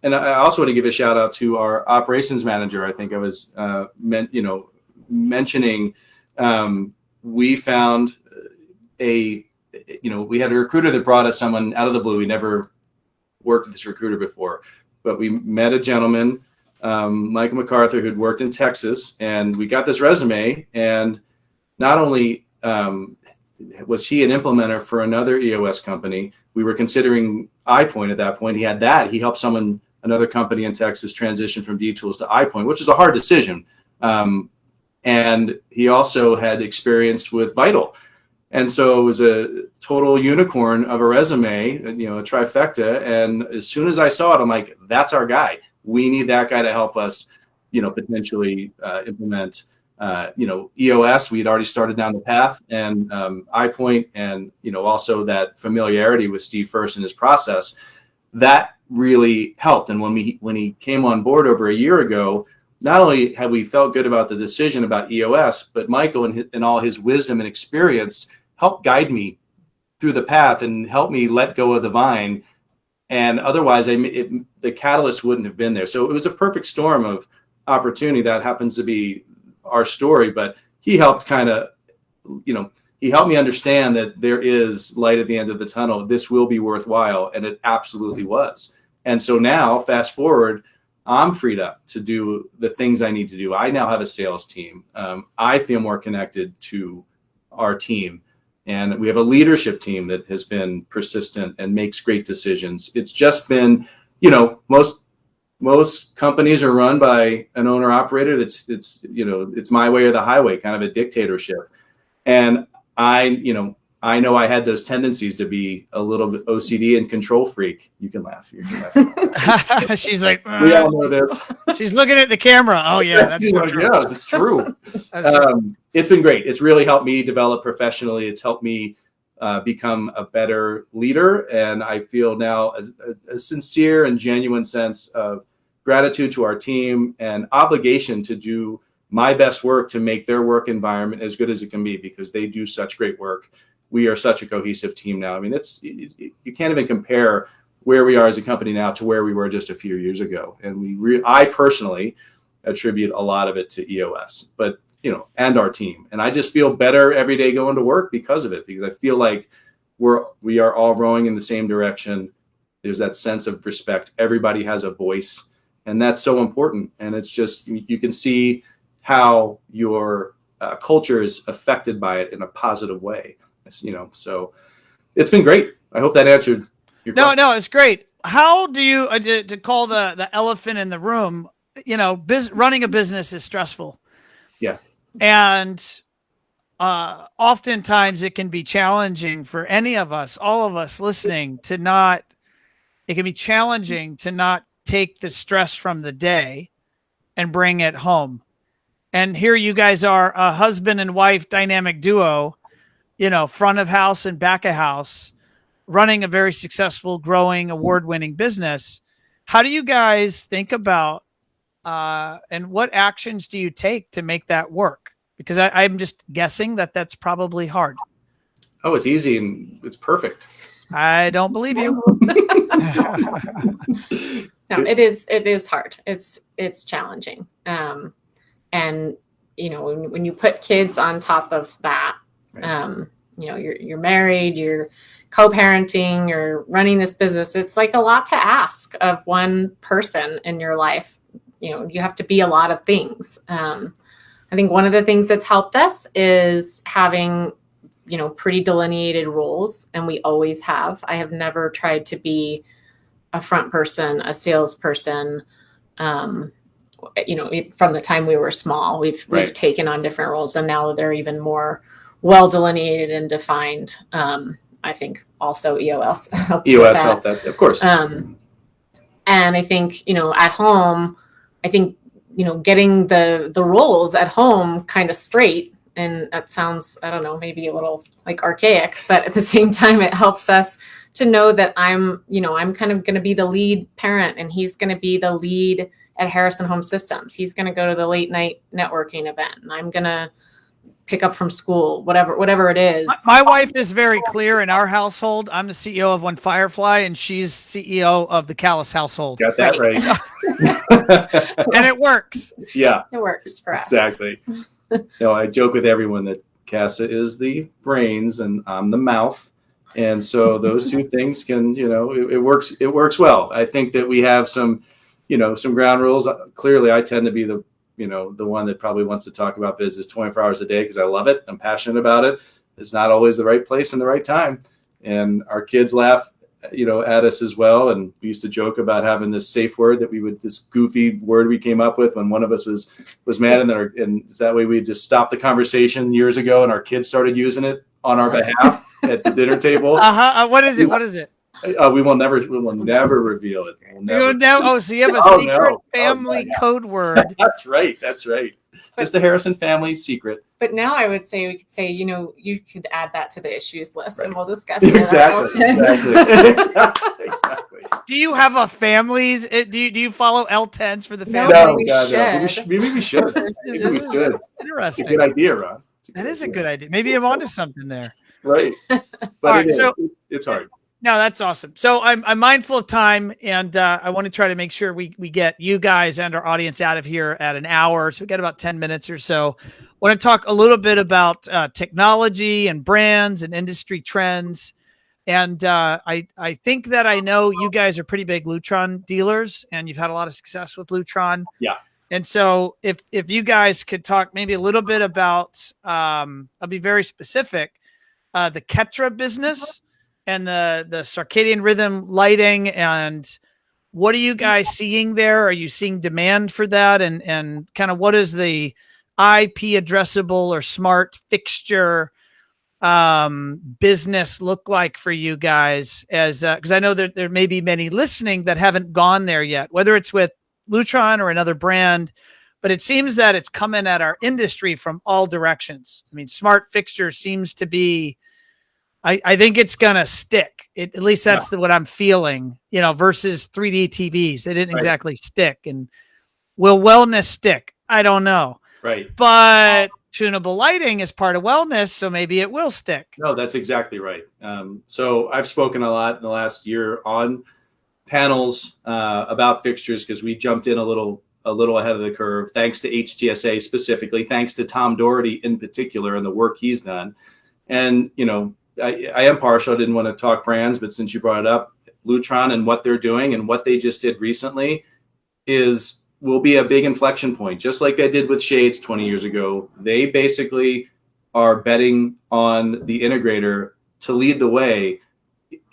And I also want to give a shout out to our operations manager. I think I was, mentioning, we found we had a recruiter that brought us someone out of the blue. We never worked with this recruiter before, but we met a gentleman, Michael MacArthur, who'd worked in Texas, and we got this resume. And not only was he an implementer for another EOS company, we were considering iPoint at that point. He had that. He helped another company in Texas transition from D-Tools to iPoint, which is a hard decision. And he also had experience with Vital. And so it was a total unicorn of a resume, a trifecta. And as soon as I saw it, I'm like, that's our guy. We need that guy to help us, potentially implement, EOS. We had already started down the path, and iPoint, and, also that familiarity with Steve First and his process, that really helped. And when he came on board over a year ago, not only had we felt good about the decision about EOS, but Michael and all his wisdom and experience helped guide me through the path and help me let go of the vine And otherwise, the catalyst wouldn't have been there. So it was a perfect storm of opportunity. That happens to be our story, but he helped he helped me understand that there is light at the end of the tunnel. This will be worthwhile. And it absolutely was. And so now, fast forward, I'm freed up to do the things I need to do. I now have a sales team. I feel more connected to our team. And we have a leadership team that has been persistent and makes great decisions. It's just been, most companies are run by an owner operator. It's my way or the highway, kind of a dictatorship. And I know I had those tendencies to be a little bit OCD and control freak. You can laugh. She's like, we all know this. She's looking at the camera. Oh yeah, that's true. Yeah, that's true. It's been great. It's really helped me develop professionally. It's helped me become a better leader. And I feel now a sincere and genuine sense of gratitude to our team and obligation to do my best work to make their work environment as good as it can be, because they do such great work. We are such a cohesive team now. I mean, you can't even compare where we are as a company now to where we were just a few years ago. And I personally attribute a lot of it to EOS, but and our team. And I just feel better every day going to work because of it, because I feel like we are all rowing in the same direction. There's that sense of respect. Everybody has a voice, and that's so important. And it's just, you can see how your culture is affected by it in a positive way. So it's been great. I hope that answered your question. No, it's great. How do you, to call the elephant in the room, running a business is stressful. Yeah. And oftentimes it can be challenging for any of us, all of us listening, it can be challenging to not take the stress from the day and bring it home. And here you guys are, a husband and wife dynamic duo, front of house and back of house, running a very successful, growing, award-winning business. How do you guys think about and what actions do you take to make that work? Because I'm just guessing that that's probably hard. Oh, it's easy and it's perfect. I don't believe you. No, it is hard. It's challenging. And when you put kids on top of that, right. You're married, you're co-parenting, you're running this business. It's like a lot to ask of one person in your life. You have to be a lot of things. I think one of the things that's helped us is having, pretty delineated roles, and we always have. I have never tried to be a front person, a salesperson. From the time we were small, we've taken on different roles, and now they're even more well delineated and defined. I think also EOS helps. EOS helped that, of course. And I think at home, getting the roles at home kind of straight, and that sounds, I don't know, maybe a little like archaic, but at the same time, it helps us to know that I'm kind of going to be the lead parent, and he's going to be the lead at Harrison Home Systems. He's going to go to the late night networking event, and I'm going to pick up from school, whatever it is. My wife is very clear in our household. I'm the CEO of One Firefly, and she's CEO of the Callis household. Got that right. And it works. Yeah. It works for us. Exactly. I joke with everyone that Casa is the brains and I'm the mouth. And so those two things can, it works well. I think that we have some ground rules. Clearly, I tend to be the one that probably wants to talk about business 24 hours a day because I love it. I'm passionate about it. It's not always the right place and the right time. And our kids laugh, at us as well. And we used to joke about having this safe word this goofy word we came up with when one of us was mad, and that way we just stopped the conversation years ago, and our kids started using it on our behalf at the dinner table. What is it? We will never reveal it. So you have a secret family code word. That's right. Just the Harrison family secret. But now I would say, we could say, you could add that to the issues list, right, and we'll discuss it. Exactly. Do you have a families? Do you follow L10s for the family? No, maybe we should. Maybe we should. Interesting. It's a good idea, Ron. That is a good idea. Maybe I'm onto something there. Right. But it's hard. No, that's awesome. So I'm mindful of time, and I want to try to make sure we get you guys and our audience out of here at an hour. So we got about 10 minutes or so. I want to talk a little bit about technology and brands and industry trends. And I think that I know you guys are pretty big Lutron dealers, and you've had a lot of success with Lutron. Yeah. And so if you guys could talk maybe a little bit about, I'll be very specific, the Ketra business and the circadian rhythm lighting, and what are you guys seeing there? Are you seeing demand for that? And kind of what is the IP addressable or smart fixture business look like for you guys, as because I know that there may be many listening that haven't gone there yet, whether it's with Lutron or another brand, but it seems that it's coming at our industry from all directions. I mean, smart fixture seems to be, I think it's going to stick. At least that's what I'm feeling, versus 3D TVs. They didn't exactly stick. And will wellness stick? I don't know. Right. But tunable lighting is part of wellness, so maybe it will stick. No, that's exactly right. So I've spoken a lot in the last year on panels about fixtures, because we jumped in a little ahead of the curve, thanks to HTSA specifically, thanks to Tom Doherty in particular and the work he's done. And, I am partial. I didn't want to talk brands, but since you brought it up, Lutron and what they're doing and what they just did recently will be a big inflection point, just like they did with shades 20 years ago. They basically are betting on the integrator to lead the way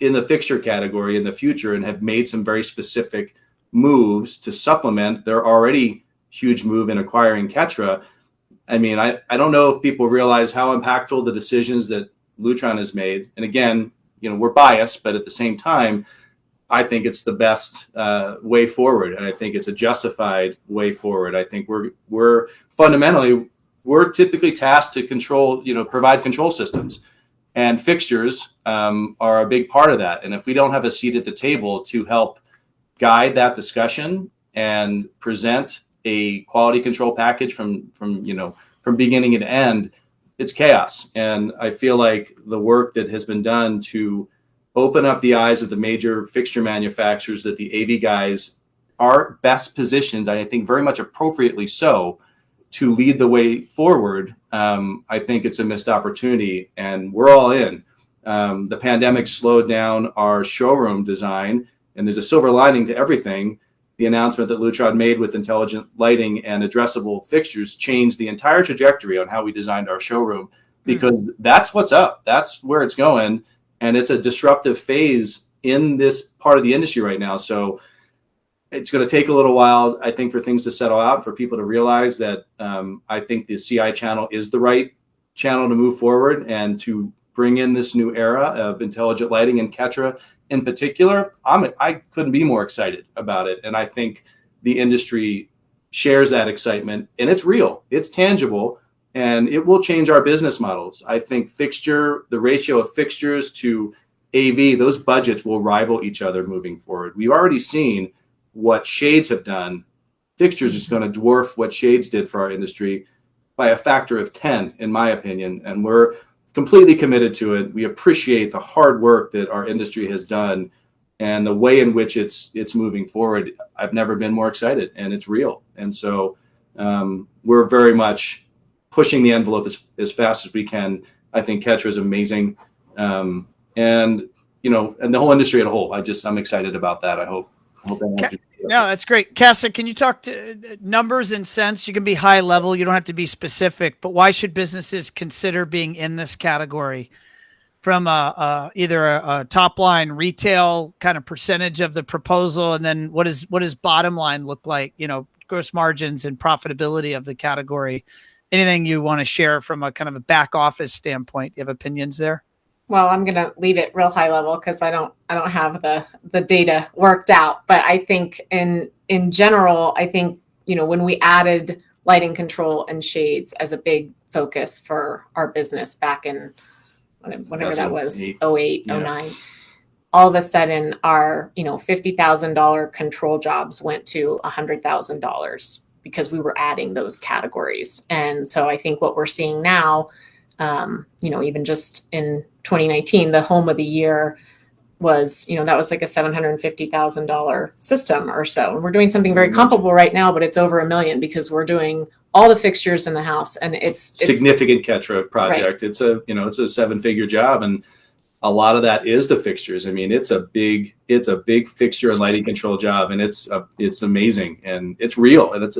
in the fixture category in the future, and have made some very specific moves to supplement their already huge move in acquiring Ketra. I mean, I don't know if people realize how impactful the decisions that Lutron has made. And again, we're biased, but at the same time, I think it's the best way forward, and I think it's a justified way forward. I think we're fundamentally, we're typically tasked to control, provide control systems, and fixtures are a big part of that. And if we don't have a seat at the table to help guide that discussion and present a quality control package from beginning to end, it's chaos. And I feel like the work that has been done to open up the eyes of the major fixture manufacturers, that the AV guys are best positioned, and I think very much appropriately so, to lead the way forward. I think it's a missed opportunity, and we're all in. The pandemic slowed down our showroom design, and there's a silver lining to everything. The announcement that Lutron made with intelligent lighting and addressable fixtures changed the entire trajectory on how we designed our showroom, because that's what's up. That's where it's going. And it's a disruptive phase in this part of the industry right now. So it's going to take a little while, I think, for things to settle out, for people to realize that I think the CI channel is the right channel to move forward and to bring in this new era of intelligent lighting, and Ketra in particular. I couldn't be more excited about it. And I think the industry shares that excitement, and it's real, it's tangible, and it will change our business models. I think the ratio of fixtures to AV, those budgets will rival each other moving forward. We've already seen what shades have done. Fixtures is going to dwarf what shades did for our industry by a factor of 10, in my opinion. And we're completely committed to it. We appreciate the hard work that our industry has done and the way in which it's moving forward. I've never been more excited, and it's real. And so we're very much pushing the envelope as fast as we can. I think Ketra is amazing. And the whole industry as a whole. I'm excited about that. I hope that. No, that's great. Casa, can you talk to numbers and cents? You can be high level. You don't have to be specific, but why should businesses consider being in this category from either a top line retail kind of percentage of the proposal? And then what does bottom line look like? Gross margins and profitability of the category. Anything you want to share from a kind of a back office standpoint? You have opinions there? Well, I'm going to leave it real high level because I don't have the data worked out. But I think in general, I think, when we added lighting control and shades as a big focus for our business back in whenever that was, 08, 09, all of a sudden our, $50,000 control jobs went to $100,000 because we were adding those categories. And so I think what we're seeing now, even just in 2019, the home of the year was, that was like a $750,000 system or so. And we're doing something very comparable right now, but it's over $1 million because we're doing all the fixtures in the house, and it's significant Ketra project. Right. It's a 7-figure job, and a lot of that is the fixtures. I mean, it's a big fixture and lighting control job, and it's amazing, and it's real, and it's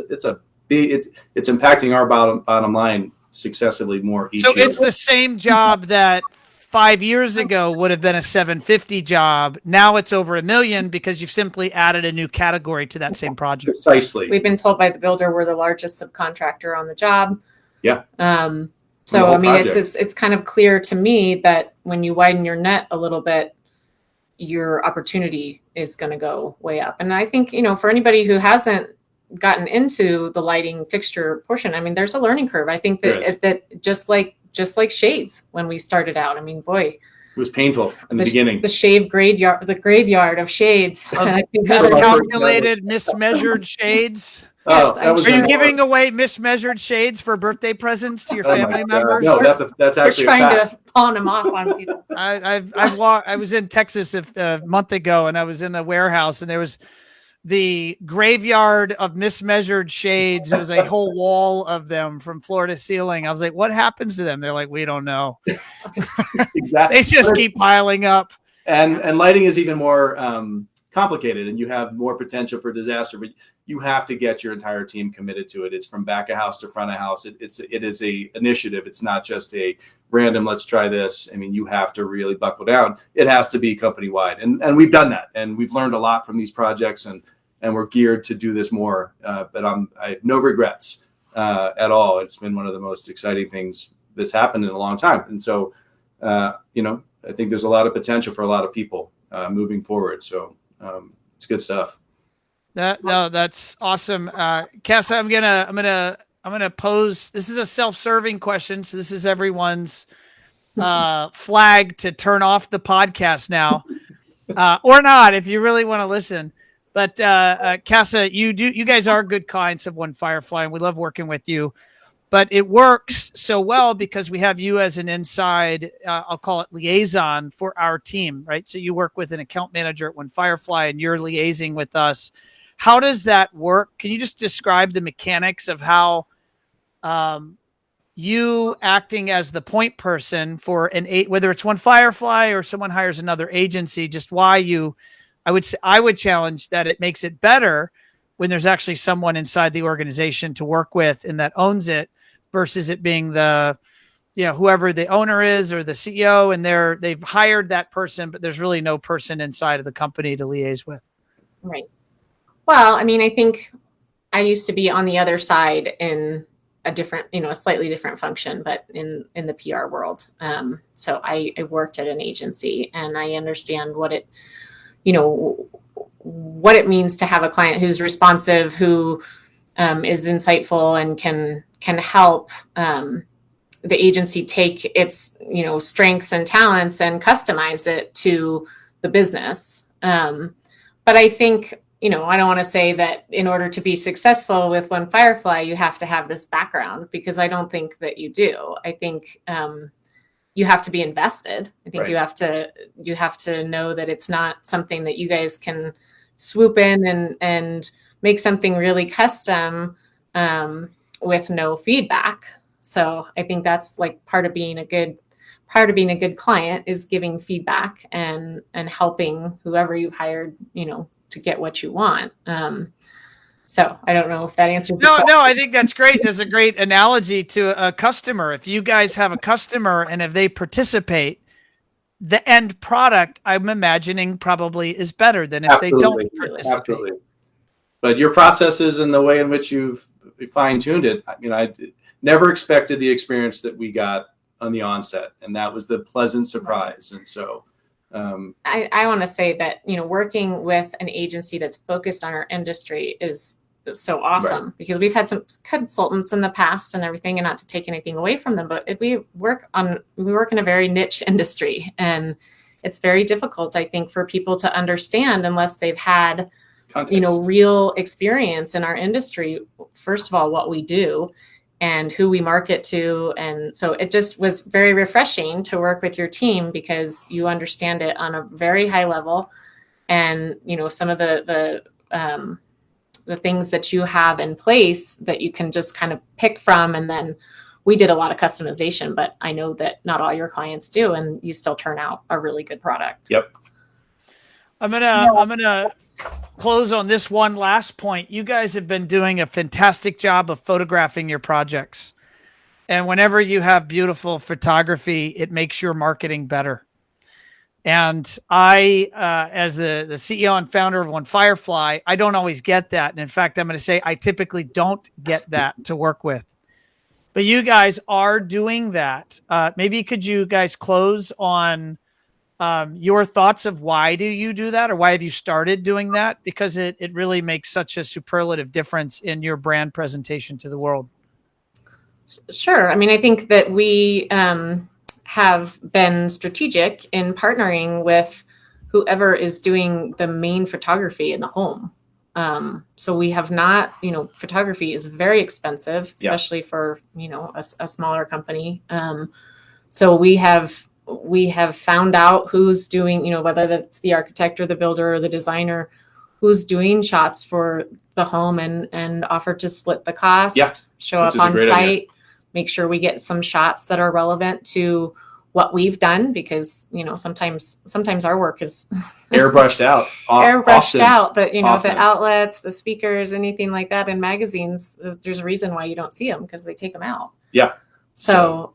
impacting our bottom line successively more each year. So it's the same job that 5 years ago would have been a 750 job. Now it's over $1 million because you've simply added a new category to that same project. Precisely. We've been told by the builder we're the largest subcontractor on the job. Yeah. So I mean, it's kind of clear to me that when you widen your net a little bit, your opportunity is going to go way up. And I think, for anybody who hasn't gotten into the lighting fixture portion, I mean, there's a learning curve. I think that just like shades when we started out. I mean, boy, it was painful in the beginning. The graveyard of shades. Miscalculated, mismeasured shades. Oh, yes, are you giving away mismeasured shades for birthday presents to your family members? No, that's actually We're trying to pawn them off on people. I was in Texas a month ago, and I was in a warehouse, and there was the graveyard of mismeasured shades. It was a whole wall of them from floor to ceiling. I was like, what happens to them? They're like, we don't know. Exactly. They just keep piling up. And lighting is even more complicated, and you have more potential for disaster, but you have to get your entire team committed to it. It's from back of house to front of house. It is a initiative. It's not just a random, let's try this. I mean, you have to really buckle down. It has to be company wide. And we've done that. And we've learned a lot from these projects, and we're geared to do this more. But I have no regrets at all. It's been one of the most exciting things that's happened in a long time. And so, I think there's a lot of potential for a lot of people moving forward. So it's good stuff. That's awesome. Cass, I'm gonna pose, this is a self-serving question. So this is everyone's flag to turn off the podcast now, or not, if you really want to listen. But Casa, you guys are good clients of One Firefly, and we love working with you. But it works so well because we have you as an inside, I'll call it liaison for our team, right? So you work with an account manager at One Firefly, and you're liaising with us. How does that work? Can you just describe the mechanics of how you acting as the point person for whether it's One Firefly or someone hires another agency, just why I would challenge that it makes it better when there's actually someone inside the organization to work with and that owns it versus it being whoever the owner is or the CEO, and they've hired that person, but there's really no person inside of the company to liaise with. Right. Well, I mean, I think I used to be on the other side in a different, a slightly different function, but in the PR world. So I worked at an agency, and I understand what it means to have a client who's responsive, who is insightful and can help the agency take its, strengths and talents and customize it to the business. But I think, I don't want to say that in order to be successful with One Firefly, you have to have this background, because I don't think that you do. I think you have to be invested. I think right. you have to know that it's not something that you guys can swoop in and make something really custom with no feedback. So I think that's like part of being a good client is giving feedback and helping whoever you've hired, to get what you want. So I don't know if that answers. No, I think that's great. There's a great analogy to a customer. If you guys have a customer and if they participate, the end product, I'm imagining, probably is better than if they don't participate. Absolutely. But your processes and the way in which you've fine-tuned it, I mean, I never expected the experience that we got on the onset, and that was the pleasant surprise. And so I want to say that, working with an agency that's focused on our industry is so awesome, right? Because we've had some consultants in the past and everything, and not to take anything away from them, but we work in a very niche industry, and it's very difficult, I think, for people to understand unless they've had context, real experience in our industry. First of all, what we do, and who we market to. And so it just was very refreshing to work with your team because you understand it on a very high level. And, some of the things that you have in place that you can just kind of pick from. And then we did a lot of customization, but I know that not all your clients do, and you still turn out a really good product. Yep. I'm gonna close on this one last point. You guys have been doing a fantastic job of photographing your projects. And whenever you have beautiful photography, it makes your marketing better. And I, as the CEO and founder of One Firefly, I don't always get that. And in fact, I'm going to say I typically don't get that to work with. But you guys are doing that. Maybe could you guys close on your thoughts of why do you do that, or why have you started doing that? Because it really makes such a superlative difference in your brand presentation to the world. Sure. I mean, I think that we have been strategic in partnering with whoever is doing the main photography in the home. So we have not, photography is very expensive, especially for, a smaller company. So we have found out who's doing, whether that's the architect or the builder or the designer, who's doing shots for the home and offer to split the cost, show up on site, idea. Make sure we get some shots that are relevant to what we've done, because, sometimes our work is airbrushed out, but, the outlets, the speakers, anything like that in magazines, there's a reason why you don't see them, because they take them out. Yeah. So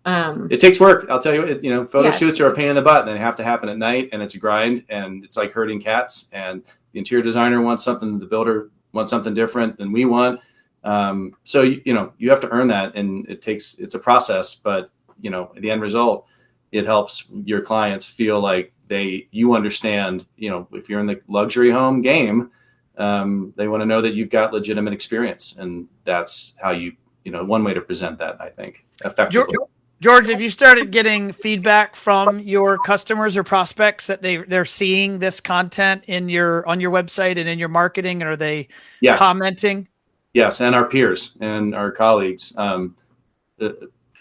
it takes work. I'll tell you, photo shoots are a pain in the butt, and they have to happen at night, and it's a grind, and it's like herding cats, and the interior designer wants something, the builder wants something different than we want. So, you have to earn that, and it's a process, but, the end result, it helps your clients feel like you understand, if you're in the luxury home game, they want to know that you've got legitimate experience, and that's how one way to present that, I think, effectively. George, have you started getting feedback from your customers or prospects that they're seeing this content on your website and in your marketing, and are they commenting? Yes, and our peers and our colleagues,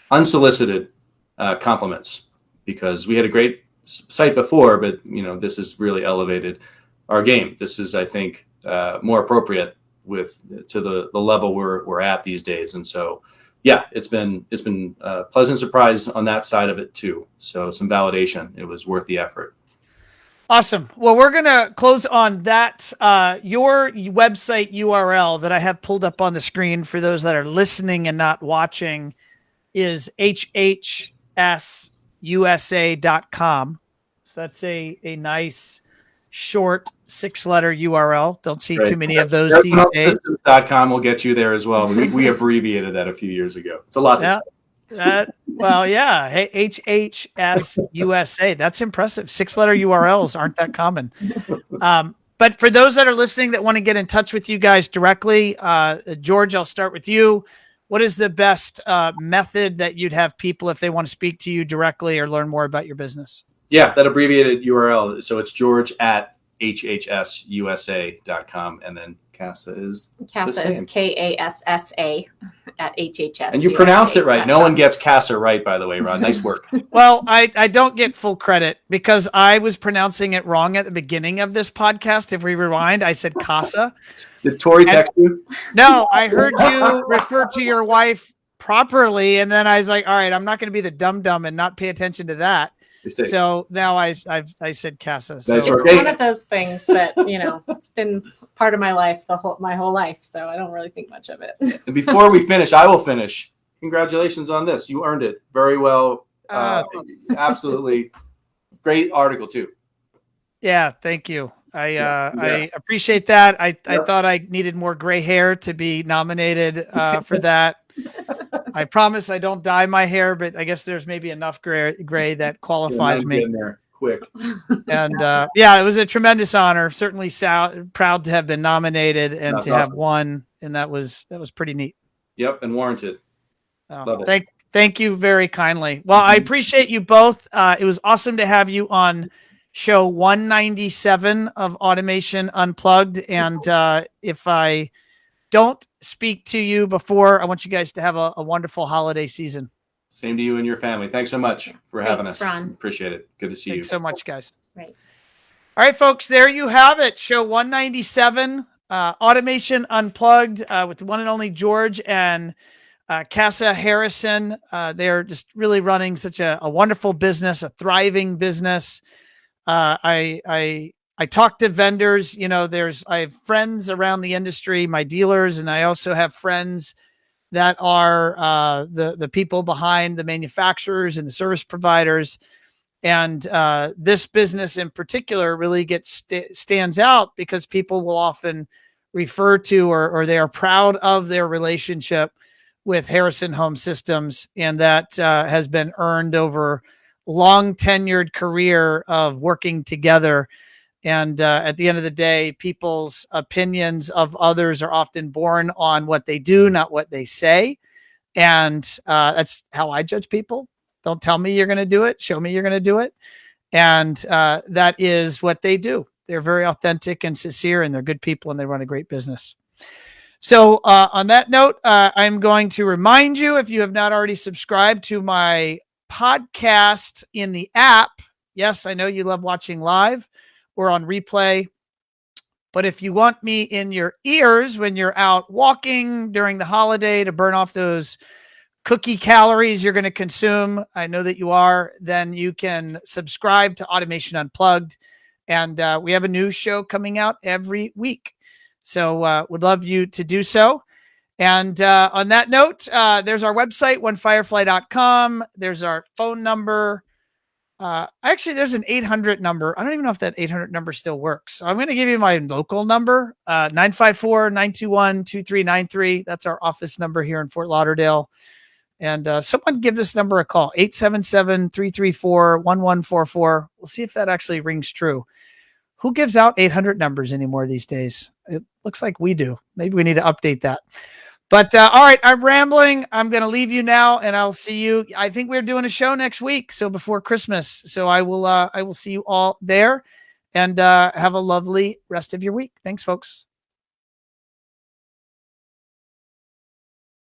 unsolicited compliments, because we had a great site before, but this has really elevated our game. This is, I think, more appropriate to the level we're at these days, and so it's been a pleasant surprise on that side of it too. So some validation. It was worth the effort. Awesome. Well, we're going to close on that. Your website URL that I have pulled up on the screen for those that are listening and not watching is hhsusa.com. So that's a nice short 6-letter URL. Don't see too many of those these days. .com will get you there as well. We abbreviated that a few years ago. It's a lot to Hey, HHSUSA. That's impressive. 6-letter URLs aren't that common. But for those that are listening that want to get in touch with you guys directly, George, I'll start with you. What is the best method that you'd have people, if they want to speak to you directly or learn more about your business? Yeah, that abbreviated URL. So it's george@hhsusa.com, and then Casa is KASSA at HHS. And you pronounced it right. No one gets Casa right, by the way, Ron. Nice work. Well, I don't get full credit because I was pronouncing it wrong at the beginning of this podcast. If we rewind, I said Casa. Did Tori text you? No, I heard you refer to your wife properly, and then I was like, all right, I'm not going to be the dum-dum and not pay attention to that. So now I said Casa. So it's one of those things that, it's been part of my life, my whole life. So I don't really think much of it. And before we finish, I will finish. Congratulations on this. You earned it very well. Absolutely great article too. Yeah. Thank you. I appreciate that. I thought I needed more gray hair to be nominated for that. I promise I don't dye my hair, but I guess there's maybe enough gray that qualifies me. In there quick. And it was a tremendous honor. Certainly proud to have been nominated and That's to awesome. Have won. And that was pretty neat. Yep, and warranted. Thank you very kindly. Well, I appreciate you both. It was awesome to have you on show 197 of Automation Unplugged. And if I don't speak to you before, I want you guys to have a wonderful holiday season. Same to you and your family. Thanks so much for having Thanks, us. Ron. Appreciate it. Good to see you. Thanks so much, guys. Right. All right, folks, there you have it. Show 197, Automation Unplugged, with the one and only George and Casa Harrison. They're just really running such a wonderful business, a thriving business. I talk to vendors, I have friends around the industry, my dealers, and I also have friends that are the people behind the manufacturers and the service providers. And this business in particular really stands out because people will often refer to or they are proud of their relationship with Harrison Home Systems, and that has been earned over long tenured career of working together. And at the end of the day, people's opinions of others are often born on what they do, not what they say. And that's how I judge people. Don't tell me you're going to do it. Show me you're going to do it. And that is what they do. They're very authentic and sincere, and they're good people, and they run a great business. So on that note, I'm going to remind you, if you have not already subscribed to my podcast in the app. Yes, I know you love watching live or on replay. But if you want me in your ears when you're out walking during the holiday to burn off those cookie calories you're going to consume, I know that you are, then you can subscribe to Automation Unplugged. And we have a new show coming out every week. So would love you to do so. And on that note, there's our website, onefirefly.com. There's our phone number. Actually, there's an 800 number. I don't even know if that 800 number still works. So I'm going to give you my local number, 954-921-2393. That's our office number here in Fort Lauderdale. And someone give this number a call, 877-334-1144. We'll see if that actually rings true. Who gives out 800 numbers anymore these days? It looks like we do. Maybe we need to update that. But all right, I'm rambling. I'm going to leave you now, and I'll see you. I think we're doing a show next week, so before Christmas. So I will see you all there, and have a lovely rest of your week. Thanks, folks.